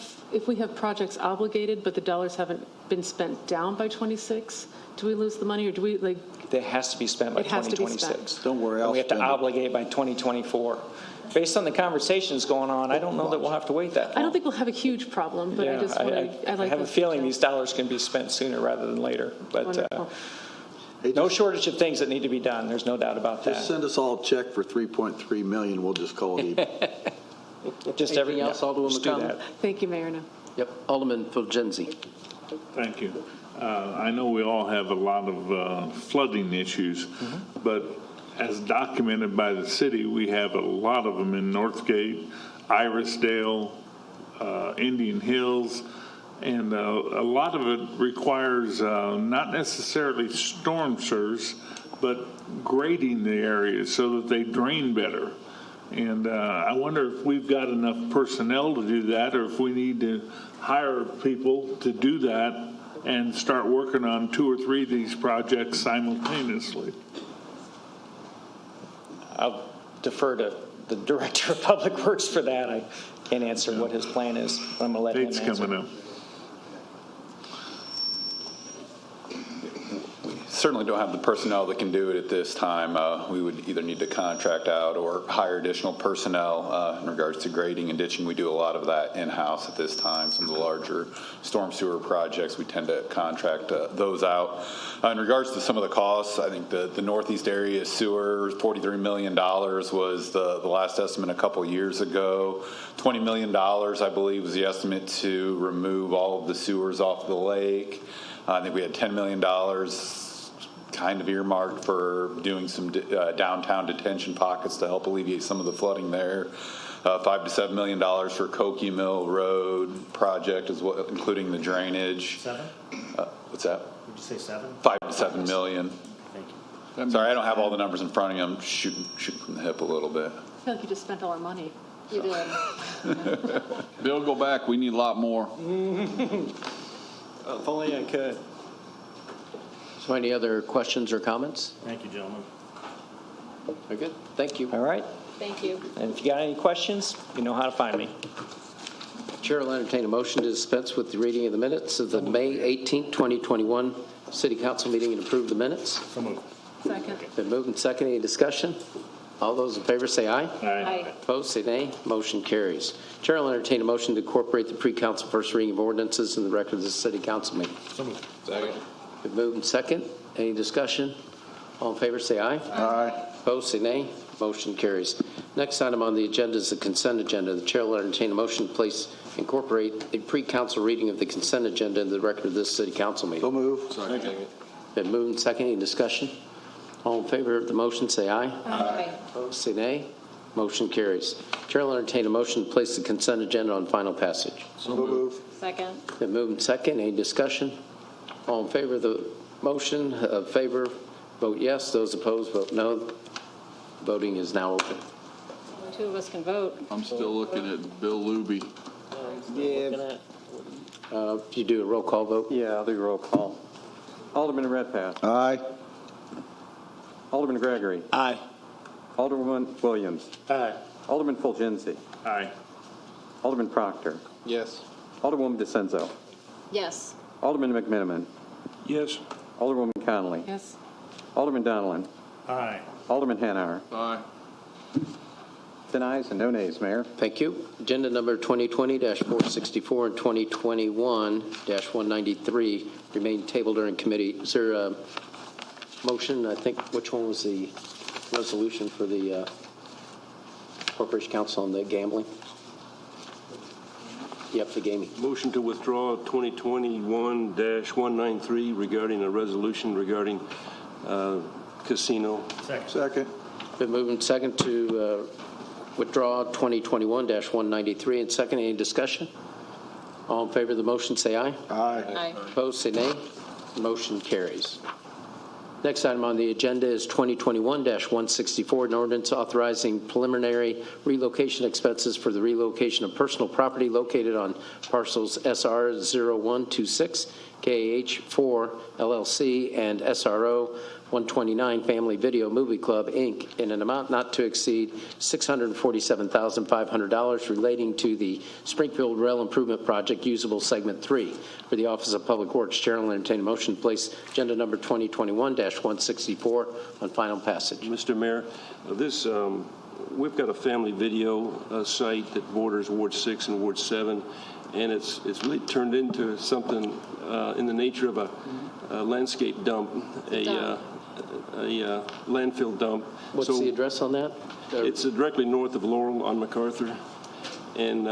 projects obligated, but the dollars haven't been spent down by 26, do we lose the money, or do we, like? That has to be spent by It has to be 2026. spent. Don't worry, And I'll we have to spend it. obligate by 2024. Based on the conversations going on, I don't know that we'll have to wait that long. I don't think we'll have a huge problem, but I just want to, I like. I have a those feeling details. these dollars can be spent sooner rather than later. But Wonderful. Hey, no just- shortage of things that need to be done. There's no doubt about Just that. send us all a check for $3.3 million. We'll just call it even. Anything else, Alderwoman just do Conlon? that. Thank you, Mayor. No. Yep, Alderman Fulgenzi. Thank you. I know we all have a lot of flooding issues, but as documented by the city, we have a lot of them in Northgate, Irisdale, Indian Hills, and a lot of it requires not necessarily storm sewers, but grading the areas so that they drain better. And I wonder if we've got enough personnel to do that, or if we need to hire people to do that and start working on 2 or 3 of these projects simultaneously. I'll defer to the Director of Public Works for that. I can't answer what his plan is. I'm going to let him Date's answer. coming up. Certainly don't have the personnel that can do it at this time. We would either need to contract out or hire additional personnel in regards to grading and ditching. We do a lot of that in-house at this time. Some of the larger storm sewer projects, we tend to contract those out. In regards to some of the costs, I think the Northeast area sewer, $43 million was the last estimate a couple years ago. $20 million, I believe, was the estimate to remove all of the sewers off the lake. I think we had $10 million kind of earmarked for doing some downtown detention pockets to help alleviate some of the flooding there. $5 to $7 million for Cokie Mill Road project, as well, including the drainage. 7? What's that? Would you say 7? 5 to 7 million. Thank you. Sorry, I don't have all the numbers in front of me. I'm shooting from the hip a little bit. I feel like you just spent all our money. You did. Bill, go back. We need a lot more. If only I could. So any other questions or comments? Thank you, gentlemen. Very good. Thank you. All right. Thank you. And if you got any questions, you know how to find me. Chair will entertain a motion to dispense with the reading of the minutes of the May 18, 2021 City Council meeting and approve the minutes. So moved. Second. Been moved and seconded. Any discussion? All those in favor say aye. Aye. Opposed, say nay. Motion carries. Chair will entertain a motion to incorporate the pre-council first reading of ordinances in the record of the City Council meeting. So moved. Second. Been moved and second. Any discussion? All in favor say aye. Aye. Opposed, say nay. Motion carries. Next item on the agenda is the consent agenda. The chair will entertain a motion to place incorporate a pre-council reading of the consent agenda into the record of this city council meeting. So move. Been moved and seconded. Any discussion? All in favor of the motion, say aye. Aye. Opposed, say nay. Motion carries. Chair will entertain a motion to place the consent agenda on final passage. So move. Second. Been moved and seconded. Any discussion? All in favor of the motion, favor, vote yes. Those opposed, vote no. Voting is now open. Two of us can vote. I'm still looking at Bill Luby. Yeah. You do a roll call vote? Yeah, I'll do roll call. Alderman Redpath. Aye. Alderman Gregory. Aye. Alderwoman Williams. Aye. Alderman Fulgenzi. Aye. Alderman Proctor. Yes. Alderwoman DeCenzo. Yes. Alderman McMiniman. Yes. Alderwoman Connolly. Yes. Alderman Donilon. Aye. Alderman Hanauer. Aye. 10 ayes and no nays, Mayor. Thank you. Agenda number 2020-464 and 2021-193 remain tabled during committee. Is there a motion? I think, which one was the resolution for the Corporation Council on the gambling? Yep, the gaming. Motion to withdraw 2021-193 regarding a resolution regarding casino. Second. Been moved and second to withdraw 2021-193 and second. Any discussion? All in favor of the motion, say aye. Aye. Aye. Opposed, say nay. Motion carries. Next item on the agenda is 2021-164, an ordinance authorizing preliminary relocation expenses for the relocation of personal property located on parcels SR 0126, KH4 LLC, and SRO 129 Family Video Movie Club, Inc., in an amount not to exceed $647,500 relating to the Springfield Rail Improvement Project, usable segment 3. For the Office of Public Works, Chair will entertain a motion to place agenda number 2021-164 on final passage. Mr. Mayor, this we've got a family video site that borders Ward 6 and Ward 7, and it's really turned into something in the nature of a landscape dump, a landfill dump. What's the address on that? It's directly north of Laurel on MacArthur. And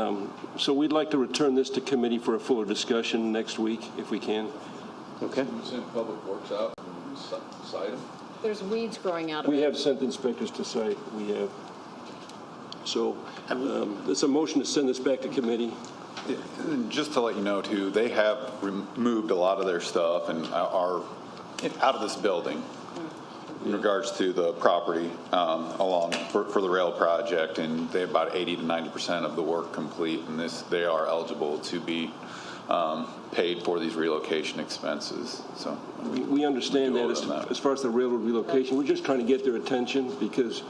so we'd like to return this to committee for a fuller discussion next week, if we can. Okay. Send Public Works out and cite them. There's weeds growing out of We it. have sent inspectors to site. We have. So it's a motion to send this back to committee. And just to let you know, too, they have removed a lot of their stuff and are out of this building in regards to the property along for the rail project, and they have about 80 to 90% of the work complete, and they are eligible to be paid for these relocation expenses. So we understand that as far as the railroad relocation. We're just trying to get their attention because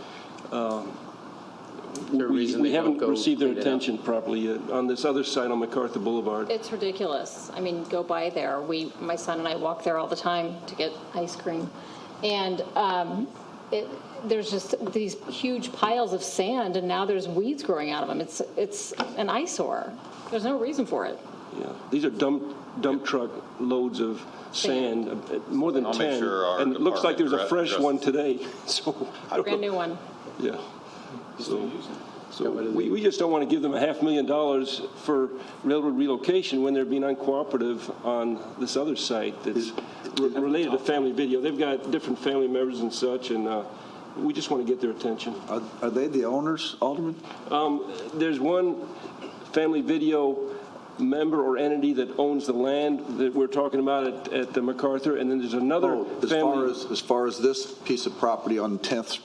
we haven't received their attention properly yet on this other side on MacArthur Boulevard. It's ridiculous. I mean, go by there. My son and I walk there all the time to get ice cream. And there's just these huge piles of sand, and now there's weeds growing out of them. It's an eyesore. There's no reason for it. Yeah, these are dump truck loads of sand, more than 10. Make sure and it looks like there's a fresh one today. So Brand new one. Yeah. So we just don't want to give them $500,000 for railroad relocation when they're being uncooperative on this other site that's related to family video. They've got different family members and such, and we just want to get their attention. Are they the owners, Alderman? There's one family video member or entity that owns the land that we're talking about at the MacArthur, and then there's another family. As far as this piece of property on 10th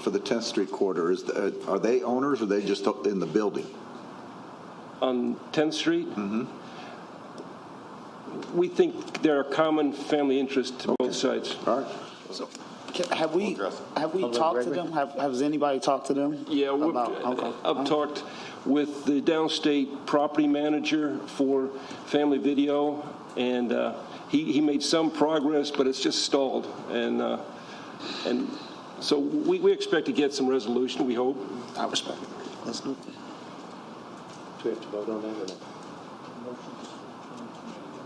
for the 10th Street corridor, are they owners or are they just in the building? On 10th Street? Mm-hmm. We think there are common family interests to both sides. All right. So, have we talked to them? Has anybody talked to them? Yeah, I've talked with the downstate property manager for family video, and he made some progress, but it's just stalled. And so we expect to get some resolution, we hope. I respect it. Let's do it. Do we have to vote on that or not?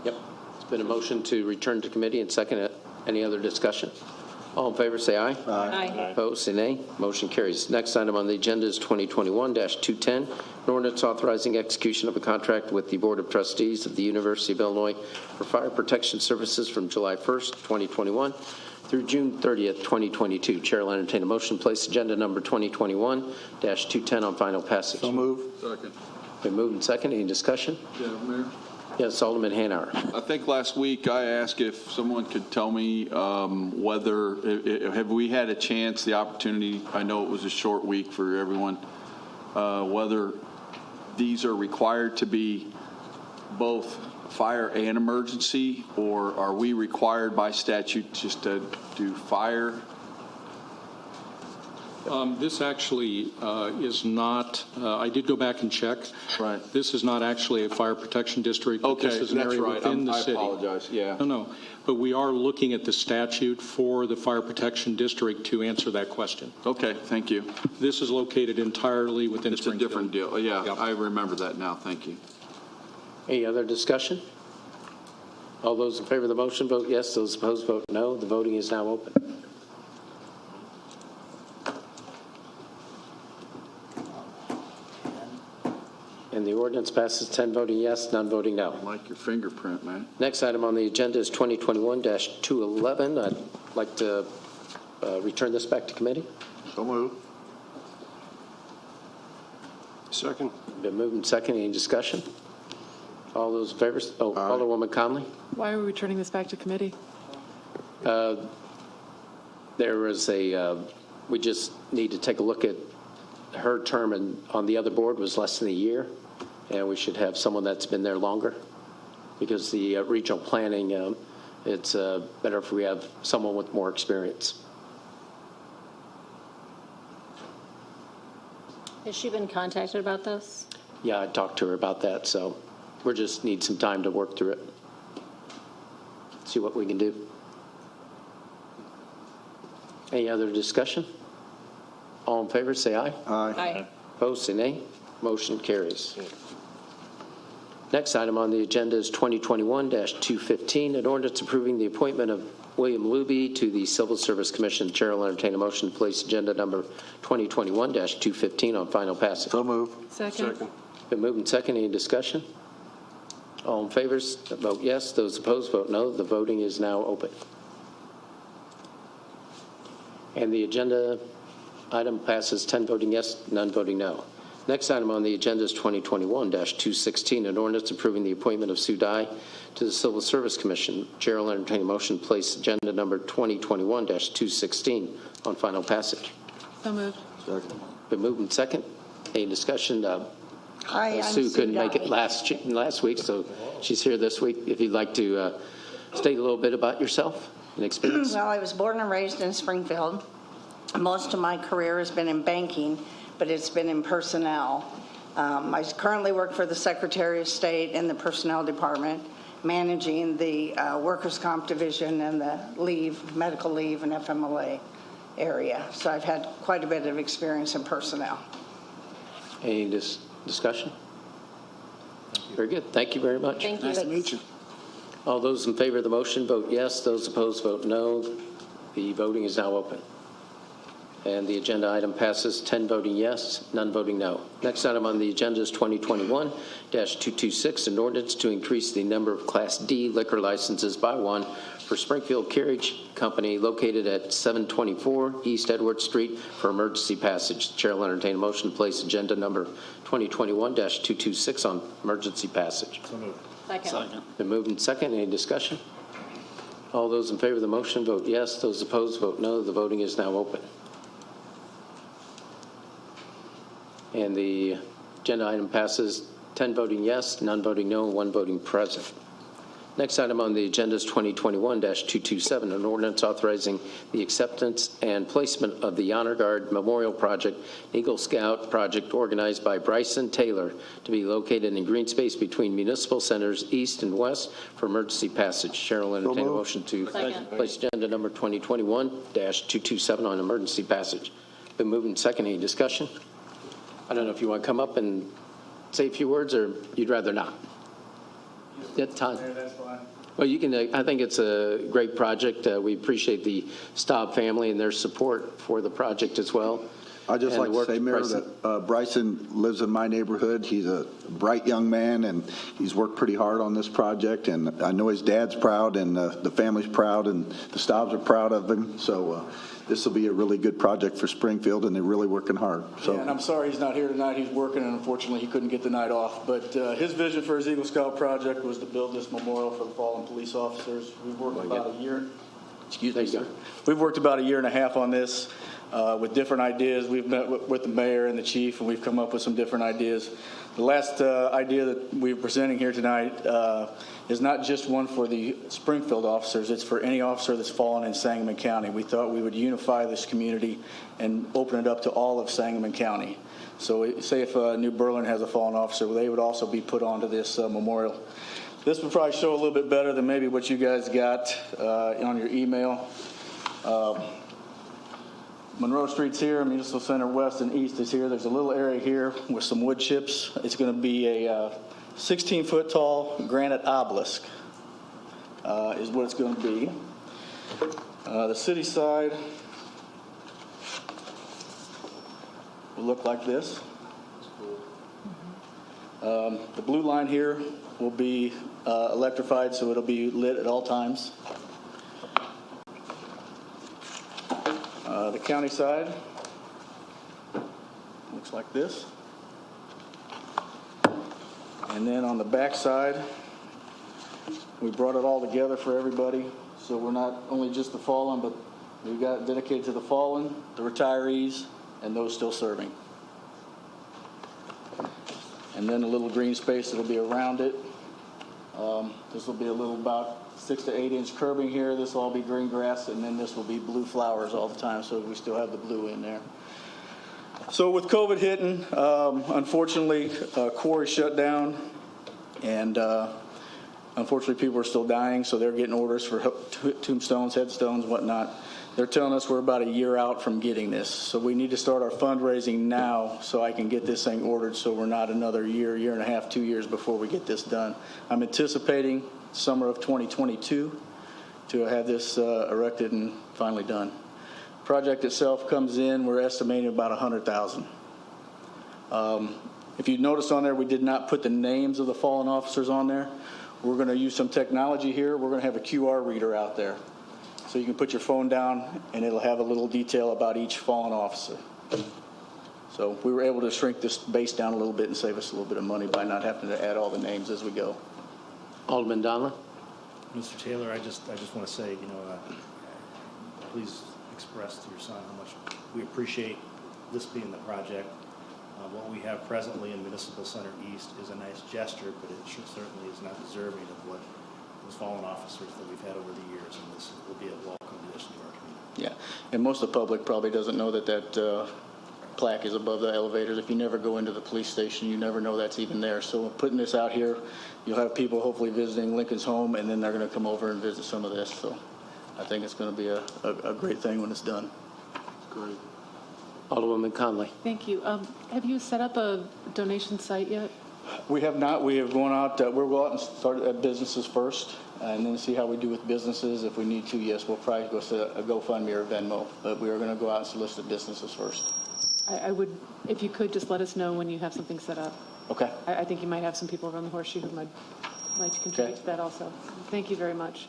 Yep. It's been a motion to return to committee and second it. Any other discussion? All in favor, say aye. Aye. Opposed, say nay. Motion carries. Next item on the agenda is 2021-210, an ordinance authorizing execution of a contract with the Board of Trustees of the University of Illinois for fire protection services from July 1st, 2021 through June 30th, 2022. Chair will entertain a motion to place agenda number 2021-210 on final passage. So move. Second. Been moved and second. Any discussion? Yeah, Mayor? Yes, Alderman Hanauer. I think last week I asked if someone could tell me have we had a chance, the opportunity, I know it was a short week for everyone, whether these are required to be both fire and emergency, or are we required by statute just to do fire? This actually is not, I did go back and check. Right. This is not actually a fire protection district. Okay, This is an that's area right. within the I city. apologize, yeah. No. But we are looking at the statute for the fire protection district to answer that question. Okay, thank you. This is located entirely within It's a Springfield. different deal. Yeah, Yep. I remember that now. Thank you. Any other discussion? All those in favor of the motion vote yes. Those opposed vote no. The voting is now open. And the ordinance passes 10 voting yes, none voting no. I like your fingerprint, man. Next item on the agenda is 2021-211. I'd like to return this back to committee. So move. Second. Been moved and second. Any discussion? All those in favor? Oh, Alderwoman Conley. Why are we returning this back to committee? There was we just need to take a look at her term on the other board was less than a year, and we should have someone that's been there longer, because the regional planning, it's better if we have someone with more experience. Has she been contacted about this? Yeah, I talked to her about that, so we just need some time to work through it, see what we can do. Any other discussion? All in favor, say aye. Aye. Opposed, say nay. Motion carries. Next item on the agenda is 2021-215, an ordinance approving the appointment of William Luby to the Civil Service Commission. Chair will entertain a motion to place agenda number 2021-215 on final passage. So move. Second. Been moved and second. Any discussion? All in favor, vote yes. Those opposed, vote no. The voting is now open. And the agenda item passes 10 voting yes, none voting no. Next item on the agenda is 2021-216, an ordinance approving the appointment of Sue Dye to the Civil Service Commission. Chair will entertain a motion to place agenda number 2021-216 on final passage. So moved. Second. Been moved and second. Any discussion? Hi, I'm Sue couldn't make it Dye. last week, so she's here this week. If you'd like to state a little bit about yourself and experience. Well, I was born and raised in Springfield. Most of my career has been in banking, but it's been in personnel. I currently work for the Secretary of State in the Personnel Department, managing the workers' comp division and the medical leave and FMLA area. So I've had quite a bit of experience in personnel. Any discussion? Very good. Thank you very much. Thank you. Nice to meet you. All those in favor of the motion vote yes. Those opposed vote no. The voting is now open. And the agenda item passes 10 voting yes, none voting no. Next item on the agenda is 2021-226, an ordinance to increase the number of Class D liquor licenses by one for Springfield Carriage Company located at 724 East Edward Street for emergency passage. The chair will entertain a motion to place agenda number 2021-226 on emergency passage. So moved. Second. Been moved and second. Any discussion? All those in favor of the motion vote yes. Those opposed vote no. The voting is now open. And the agenda item passes 10 voting yes, none voting no, and 1 voting present. Next item on the agenda is 2021-227, an ordinance authorizing the acceptance and placement of the Honor Guard Memorial Project, Eagle Scout project organized by Bryson Taylor, to be located in green space between municipal centers east and west for emergency passage. Chair will entertain a motion to place agenda number 2021-227 on emergency passage. Been moved and second. Any discussion? I don't know if you want to come up and say a few words, or you'd rather not. Yeah, Todd. That's fine. Well, you can, I think it's a great project. We appreciate the Staub family and their support for the project as well. I'd just And like the to work say, Mayor, Bryson- that Bryson lives in my neighborhood. He's a bright young man, and he's worked pretty hard on this project. And I know his dad's proud, and the family's proud, and the Staubs are proud of him. So this will be a really good project for Springfield, and they're really working hard. So. Yeah, and I'm sorry he's not here tonight. He's working, and unfortunately he couldn't get the night off. But his vision for his Eagle Scout project was to build this memorial for the fallen police officers. We've worked about a year. Excuse me, sir. We've worked about a year and a half on this. With different ideas. We've met with the mayor and the chief, and we've come up with some different ideas. The last idea that we're presenting here tonight is not just one for the Springfield officers. It's for any officer that's fallen in Sangamon County. We thought we would unify this community and open it up to all of Sangamon County. So say if New Berlin has a fallen officer, they would also be put onto this memorial. This would probably show a little bit better than maybe what you guys got on your email. Monroe Street's here, Municipal Center West and East is here. There's a little area here with some wood chips. It's going to be a 16-foot tall granite obelisk is what it's going to be. The city side will look like this. The blue line here will be electrified, so it'll be lit at all times. The county side looks like this. And then on the back side, we brought it all together for everybody. So we're not only just the fallen, but we've got it dedicated to the fallen, the retirees, and those still serving. And then a little green space that'll be around it. This will be a little about 6 to 8 inch curbing here. This will all be green grass, and then this will be blue flowers all the time, so we still have the blue in there. So with COVID hitting, unfortunately, quarry shut down, and unfortunately people are still dying, so they're getting orders for tombstones, headstones, whatnot. They're telling us we're about a year out from getting this, so we need to start our fundraising now so I can get this thing ordered so we're not another year, year and a half, 2 years before we get this done. I'm anticipating summer of 2022 to have this erected and finally done. Project itself comes in, we're estimating about $100,000. If you notice on there, we did not put the names of the fallen officers on there. We're going to use some technology here. We're going to have a QR reader out there. So you can put your phone down and it'll have a little detail about each fallen officer. So we were able to shrink this base down a little bit and save us a little bit of money by not having to add all the names as we go. Alderman Donlin. Mr. Taylor, I just want to say, please express to your son how much we appreciate this being the project. What we have presently in Municipal Center East is a nice gesture, but it certainly is not deserving of what those fallen officers that we've had over the years, and this will be a welcome addition to our community. Yeah, and most of the public probably doesn't know that plaque is above the elevators. If you never go into the police station, you never know that's even there. So putting this out here, you'll have people hopefully visiting Lincoln's home, and then they're going to come over and visit some of this. So I think it's going to be a great thing when it's done. Great. Alderwoman Conley. Thank you. Have you set up a donation site yet? We have not. We have gone out. We'll go out and start at businesses first, and then see how we do with businesses. If we need to, yes, we'll probably go set a GoFundMe or Venmo. But we are going to go out and solicit businesses first. I would, if you could, just let us know when you have something set up. Okay. I think you might have some people around the horseshoe who might contribute to that also. Thank you very much.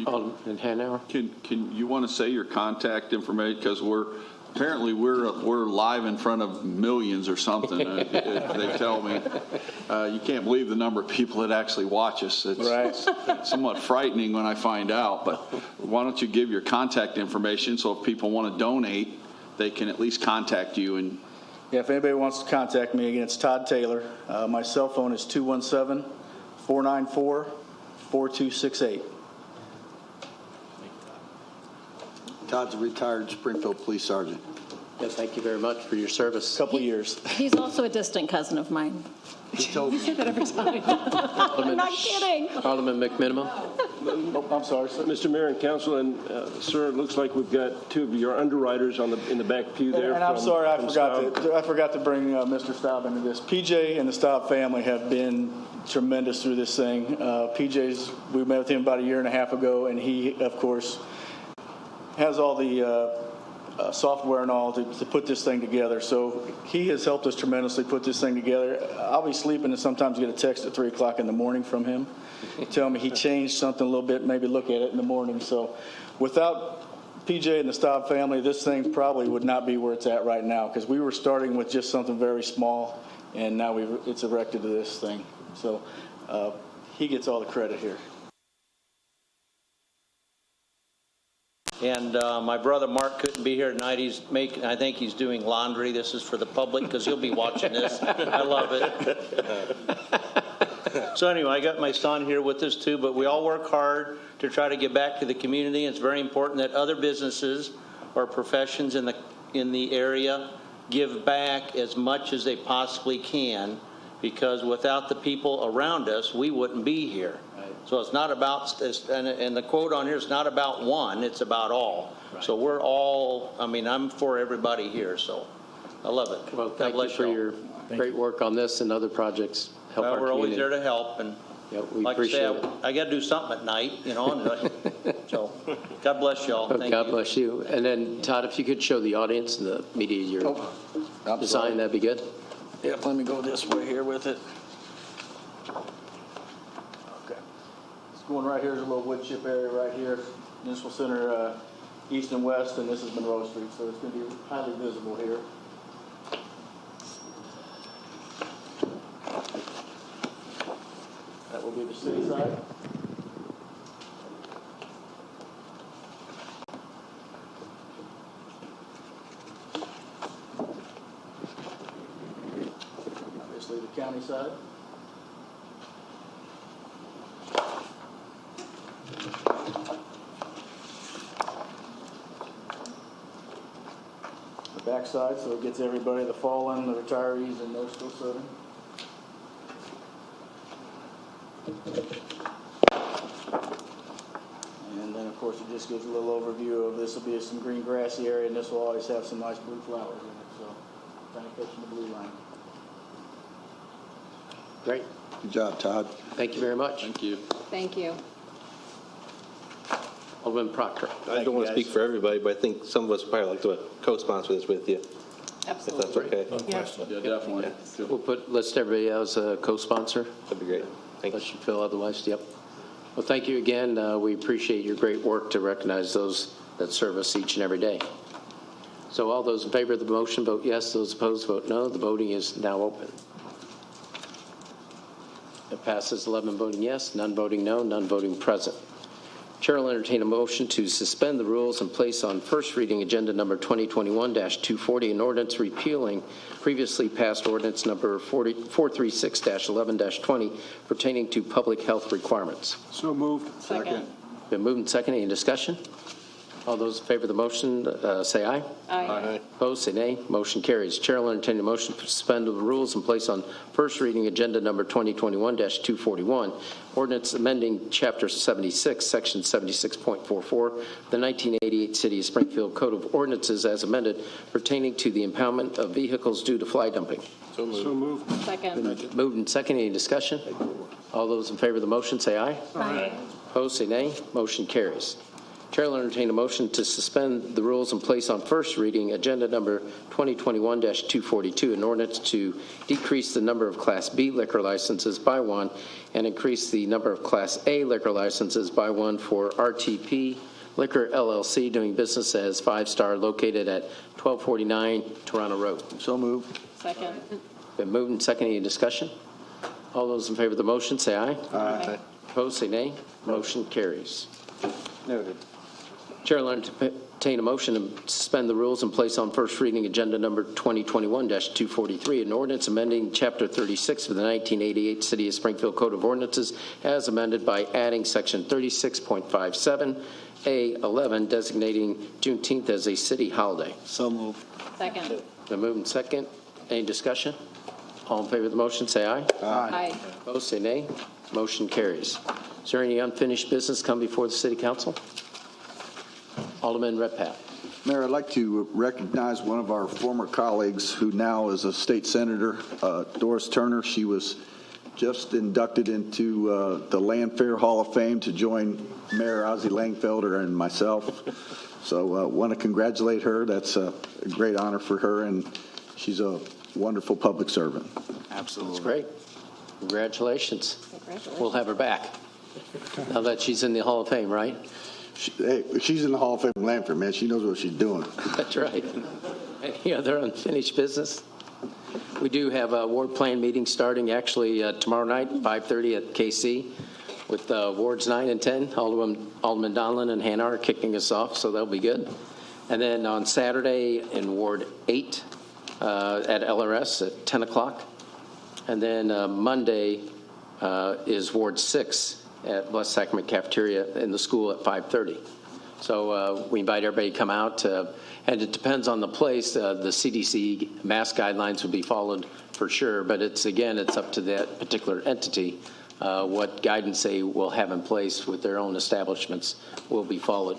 Alderman Hanauer. Can you want to say your contact information, because apparently we're live in front of millions or something. They tell me. You can't believe the number of people that actually watch us. It's somewhat frightening when I find out. But why don't you give your contact information so if people want to donate, they can at least contact you. And yeah, if anybody wants to contact me, again, it's Todd Taylor. My cell phone is 217-494-4268. Todd's a retired Springfield police sergeant. Yes, thank you very much for your service. Couple years. He's also a distant cousin of mine. You say that every time. I'm not kidding. Alderman McMinimum. Oh, I'm sorry, sir. Mr. Mayor and Council, and sir, it looks like we've got two of your underwriters in the back pew there. And I'm sorry, I Staub. forgot to bring Mr. Staub into this. PJ and the Staub family have been tremendous through this thing. We met with him about a year and a half ago, and he, of course, has all the software and all to put this thing together. So he has helped us tremendously put this thing together. I'll be sleeping and sometimes get a text at 3 o'clock in the morning from him. Tell me he changed something a little bit, maybe look at it in the morning. So without PJ and the Staub family, this thing probably would not be where it's at right now, because we were starting with just something very small, and now it's erected to this thing. So he gets all the credit here. And my brother Mark couldn't be here tonight. I think he's doing laundry. This is for the public because he'll be watching this. I love it. So anyway, I got my son here with us too, but we all work hard to try to give back to the community. It's very important that other businesses or professions in the area give back as much as they possibly can, because without the people around us, we wouldn't be here. So it's not about, and the quote on here is not about one, it's about all. Right. So we're all, I'm for everybody here, so I love it. Well, thank you for your great work on this and other projects. Help our we're community. Always there to help, and we like appreciate I say, I got to do something at night, so God bless y'all. Thank God you. bless you. And then, Todd, if you could show the audience and the media your design, that'd be good. Yep, let me go this way here with it. Going right here is a little wood chip area right here. This will center east and west, and this is Monroe Street, so it's going to be highly visible here. That will be the city side. Obviously the county side. Backside, so it gets everybody, the fallen, the retirees, and those still serving. And then, of course, it just gives a little overview of this will be some green grassy area, and this will always have some nice blue flowers in it, so kind of catching the blue line. Great. Good job, Todd. Thank you very much. Thank you. Thank you. Alderman Proctor. I don't want to speak for everybody, but I think some of us would probably like to co-sponsor this with you. Absolutely. If that's okay. Yeah. Yeah, definitely. Yeah. We'll list everybody as a co-sponsor. That'd be great. Thank you. Unless you feel otherwise. Yep. Well, thank you again. We appreciate your great work to recognize those that serve us each and every day. So all those in favor of the motion, vote yes. Those opposed, vote no. The voting is now open. It passes 11 voting yes, none voting no, none voting present. Chair will entertain a motion to suspend the rules and place on first reading agenda number 2021-240, an ordinance repealing previously passed ordinance number 436-11-20 pertaining to public health requirements. So moved. Second. Been moved and seconded. Any discussion? All those in favor of the motion say aye. Aye. Opposed, say nay. Motion carries. Chair will entertain a motion to suspend the rules and place on first reading agenda number 2021-241, ordinance amending Chapter 76, Section 76.44, the 1988 City of Springfield Code of Ordinances as amended pertaining to the impoundment of vehicles due to fly dumping. So moved. Second. Moved and seconded. Any discussion? All those in favor of the motion say aye. Aye. Opposed, say nay. Motion carries. Chair will entertain a motion to suspend the rules and place on first reading agenda number 2021-242, an ordinance to decrease the number of Class B liquor licenses by one and increase the number of Class A liquor licenses by one for RTP Liquor LLC doing business as 5 Star located at 1249 Toronto Road. So moved. Second. Been moved and seconded. Any discussion? All those in favor of the motion say aye. Aye. Opposed, say nay. Motion carries. Noted. Chair will entertain a motion to suspend the rules and place on first reading agenda number 2021-243, an ordinance amending Chapter 36 of the 1988 City of Springfield Code of Ordinances as amended by adding Section 36.57A11, designating Juneteenth as a city holiday. So moved. Second. Been moved and second. Any discussion? All in favor of the motion, say aye. Aye. Opposed, say nay. Motion carries. Is there any unfinished business come before the City Council? Alderman Redpath. Mayor, I'd like to recognize one of our former colleagues who now is a state senator, Doris Turner. She was just inducted into the Landfair Hall of Fame to join Mayor Ozzie Langfelder and myself. So want to congratulate her. That's a great honor for her, and she's a wonderful public servant. Absolutely. That's great. Congratulations. We'll have her back. Now that she's in the Hall of Fame, right? Hey, she's in the Hall of Fame Landfair, man. She knows what she's doing. That's right. Any other unfinished business? We do have a ward plan meeting starting actually tomorrow night, 5:30 at KC, with wards 9 and 10. Alderman Donlin and Hannah are kicking us off, so that'll be good. And then on Saturday in Ward 8 at LRS at 10 o'clock. And then Monday is Ward 6 at Blessed Sacrament Cafeteria in the school at 5:30. So we invite everybody to come out, and it depends on the place. The CDC mask guidelines will be followed for sure, but it's up to that particular entity. What guidance they will have in place with their own establishments will be followed.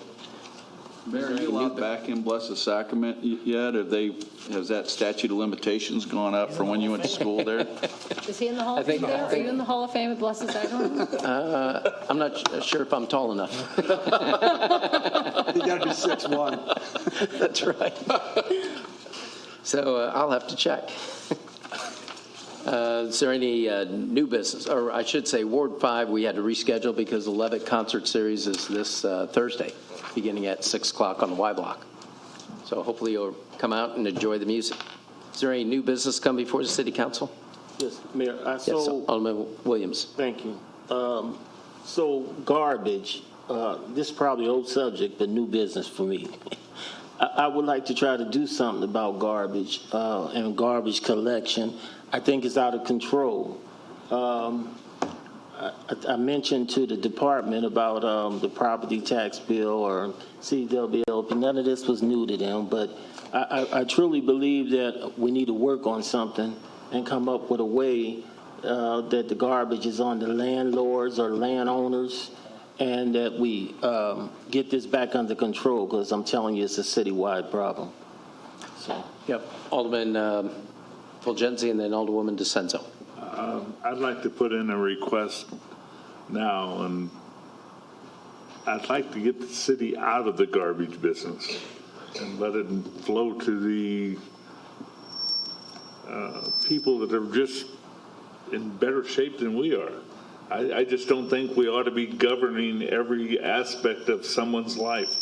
Mayor, are you allowed back in Blessed Sacrament yet? Has that statute of limitations gone up from when you went to school there? Is he in the Hall of Fame there? Are you in the Hall of Fame at Blessed Sacrament? I'm not sure if I'm tall enough. You got to be 6'1". That's right. So I'll have to check. Is there any new business? Or I should say, Ward 5, we had to reschedule because the Levitt Concert Series is this Thursday, beginning at 6 o'clock on the Y Block. So hopefully you'll come out and enjoy the music. Is there any new business come before the City Council? Yes, Mayor. Yes, Alderman Williams. Thank you. So garbage, this is probably old subject, but new business for me. I would like to try to do something about garbage and garbage collection. I think it's out of control. I mentioned to the department about the property tax bill or CWL, but none of this was new to them. But I truly believe that we need to work on something and come up with a way that the garbage is on the landlords or landowners, and that we get this back under control, because I'm telling you, it's a citywide problem. So. Yep. Alderman Fulgenzi and then Alderwoman DeCenzo. I'd like to put in a request now, and I'd like to get the city out of the garbage business and let it flow to the people that are just in better shape than we are. I just don't think we ought to be governing every aspect of someone's life.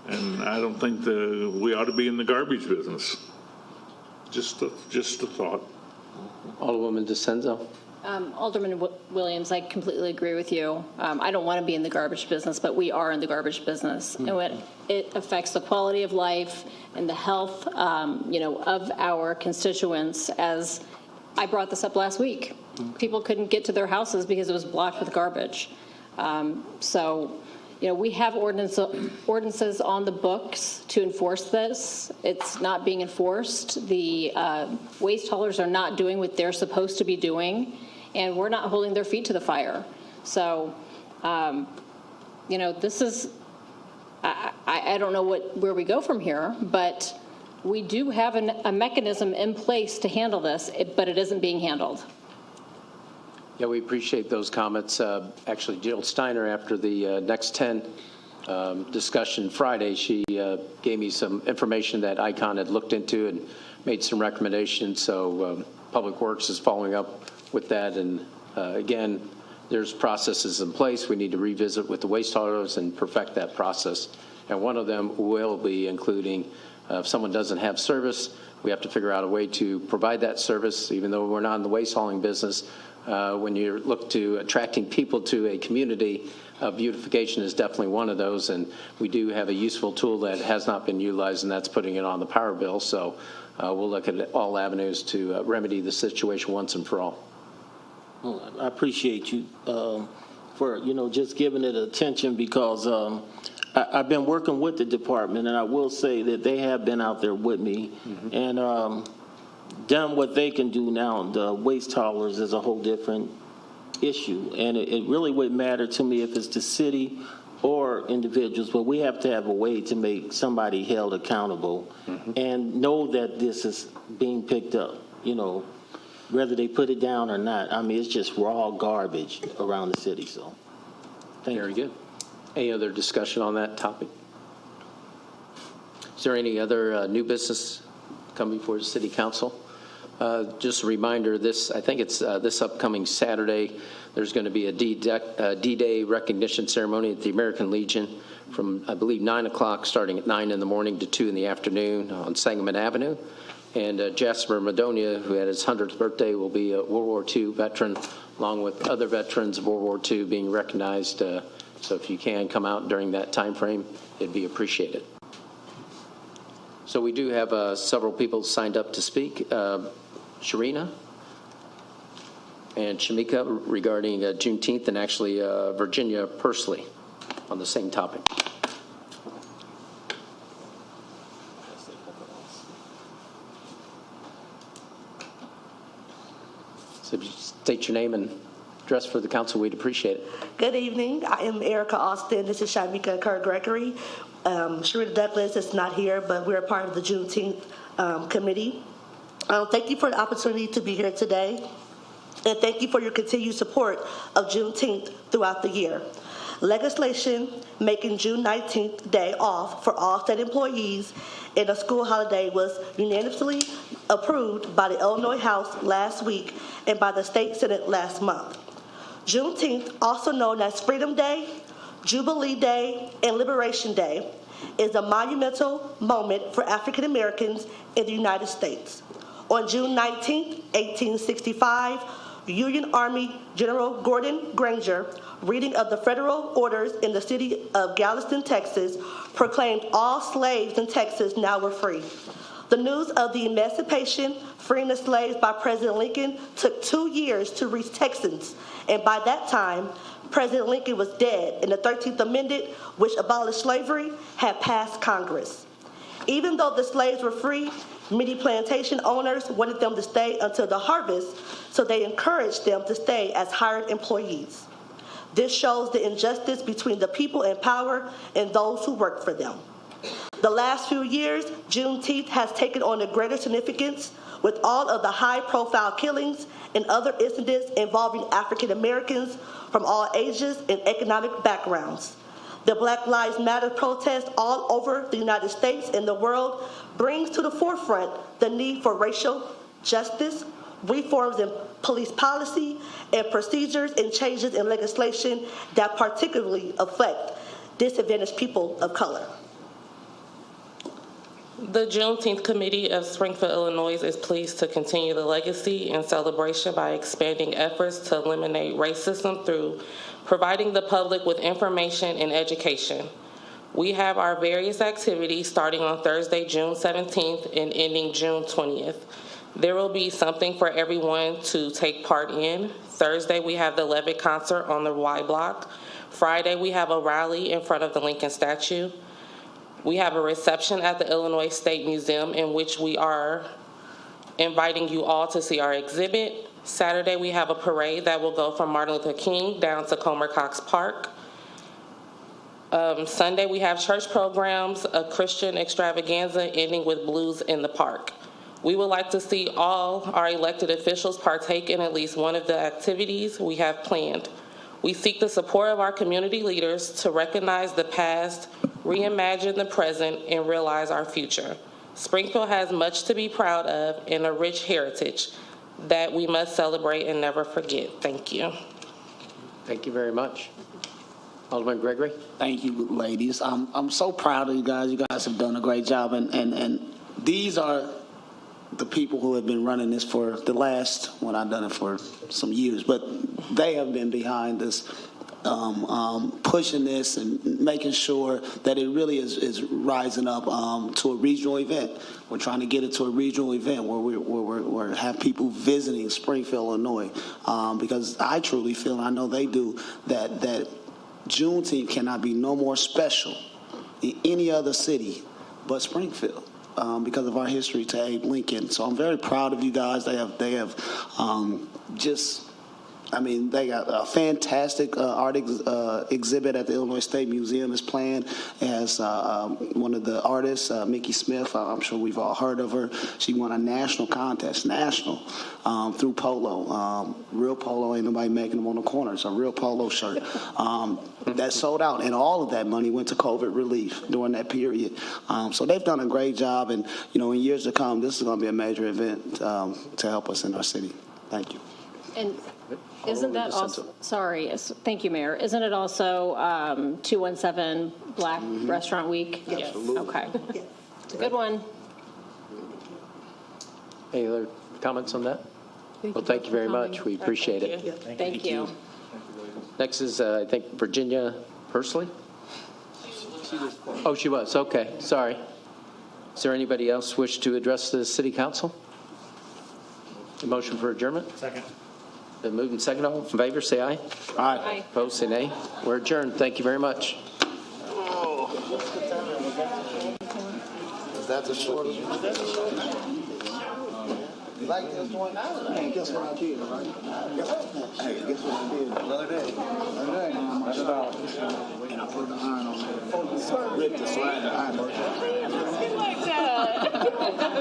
And I don't think we ought to be in the garbage business. Just a thought. Alderwoman DeCenzo. Alderman Williams, I completely agree with you. I don't want to be in the garbage business, but we are in the garbage business. And it affects the quality of life and the health, of our constituents. As I brought this up last week, people couldn't get to their houses because it was blocked with garbage. We have ordinances on the books to enforce this. It's not being enforced. The waste haulers are not doing what they're supposed to be doing, and we're not holding their feet to the fire. So, this is, I don't know where we go from here, but we do have a mechanism in place to handle this, but it isn't being handled. Yeah, we appreciate those comments. Actually, Jill Steiner, after the Next 10 discussion Friday, she gave me some information that ICON had looked into and made some recommendations. So Public Works is following up with that. And again, there's processes in place. We need to revisit with the waste haulers and perfect that process. And one of them will be including if someone doesn't have service, we have to figure out a way to provide that service, even though we're not in the waste hauling business. When you look to attracting people to a community, beautification is definitely one of those, and we do have a useful tool that has not been utilized, and that's putting it on the power bill. So we'll look at all avenues to remedy the situation once and for all. Well, I appreciate you for just giving it attention, because I've been working with the department, and I will say that they have been out there with me and done what they can do now. The waste haulers is a whole different issue, and it really wouldn't matter to me if it's the city or individuals, but we have to have a way to make somebody held accountable and know that this is being picked up, you know, whether they put it down or not. I mean, it's just raw garbage around the city, so. Very good. Any other discussion on that topic? Is there any other new business coming before the City Council? Just a reminder, I think it's this upcoming Saturday, there's going to be a D-Day recognition ceremony at the American Legion from, I believe, 9 o'clock, starting at 9 in the morning to 2 in the afternoon on Sangamon Avenue. And Jasper Madonia, who had his 100th birthday, will be a World War II veteran, along with other veterans of World War II being recognized. So if you can come out during that time frame, it'd be appreciated. So we do have several people signed up to speak. Sharina and Shamika regarding Juneteenth, and actually Virginia Pursley on the same topic. So if you state your name and address for the council, we'd appreciate it. Good evening. I am Erica Austin. This is Shamika Kerr-Gregory. Sharita Douglas is not here, but we're a part of the Juneteenth committee. Thank you for the opportunity to be here today, and thank you for your continued support of Juneteenth throughout the year. Legislation making June 19th day off for all state employees and a school holiday was unanimously approved by the Illinois House last week and by the state Senate last month. Juneteenth, also known as Freedom Day, Jubilee Day, and Liberation Day, is a monumental moment for African Americans in the United States. On June 19, 1865, Union Army General Gordon Granger, reading of the federal orders in the city of Galveston, Texas, proclaimed all slaves in Texas now were free. The news of the emancipation, freeing the slaves by President Lincoln took 2 years to reach Texans, and by that time, President Lincoln was dead, and the 13th Amendment, which abolished slavery, had passed Congress. Even though the slaves were free, many plantation owners wanted them to stay until the harvest, so they encouraged them to stay as hired employees. This shows the injustice between the people in power and those who work for them. The last few years, Juneteenth has taken on a greater significance with all of the high-profile killings and other incidents involving African Americans from all ages and economic backgrounds. The Black Lives Matter protests all over the United States and the world brings to the forefront the need for racial justice, reforms in police policy, and procedures and changes in legislation that particularly affect disadvantaged people of color. The Juneteenth Committee of Springfield, Illinois is pleased to continue the legacy and celebration by expanding efforts to eliminate racism through providing the public with information and education. We have our various activities starting on Thursday, June 17th and ending June 20th. There will be something for everyone to take part in. Thursday, we have the Levitt concert on the Y Block. Friday, we have a rally in front of the Lincoln statue. We have a reception at the Illinois State Museum in which we are inviting you all to see our exhibit. Saturday, we have a parade that will go from Martin Luther King down to Comer Cox Park. Sunday, we have church programs, a Christian extravaganza ending with blues in the park. We would like to see all our elected officials partake in at least one of the activities we have planned. We seek the support of our community leaders to recognize the past, reimagine the present, and realize our future. Springfield has much to be proud of and a rich heritage that we must celebrate and never forget. Thank you. Thank you very much. Alderman Gregory. Thank you, ladies. I'm so proud of you guys. You guys have done a great job, and these are the people who have been running this for the last, well, I've done it for some years, but they have been behind this, pushing this and making sure that it really is rising up to a regional event. We're trying to get it to a regional event where we have people visiting Springfield, Illinois, because I truly feel, and I know they do, that Juneteenth cannot be no more special in any other city but Springfield. Because of our history to Abe Lincoln. So I'm very proud of you guys. They have just I mean, they got a fantastic art exhibit at the Illinois State Museum is planned as one of the artists, Mickey Smith. I'm sure we've all heard of her. She won a national contest, through polo. Real polo, ain't nobody making them on the corner. It's a real polo shirt. That sold out, and all of that money went to COVID relief during that period. So they've done a great job, and in years to come, this is going to be a major event to help us in our city. Thank you. And isn't that also, thank you, Mayor. Isn't it also 217 Black Restaurant Week? Yes. Okay. It's a good one. Any other comments on that? Well, thank you very much. We appreciate it. Thank you. Next is, I think, Virginia Pursley. Oh, she was. Okay. Sorry. Is there anybody else wish to address the City Council? A motion for adjournment? Second. Been moved and seconded. All in favor, say aye. Aye. Opposed, say nay. We're adjourned. Thank you very much. Is that the shortest? You like this one? Hey, guess what I did, right? Hey, guess what I did? Another day. That's about. And I put the iron on there. Rip the slide the iron. Like that. That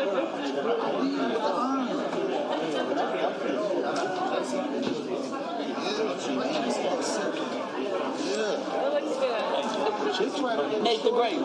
looks good. Make the great.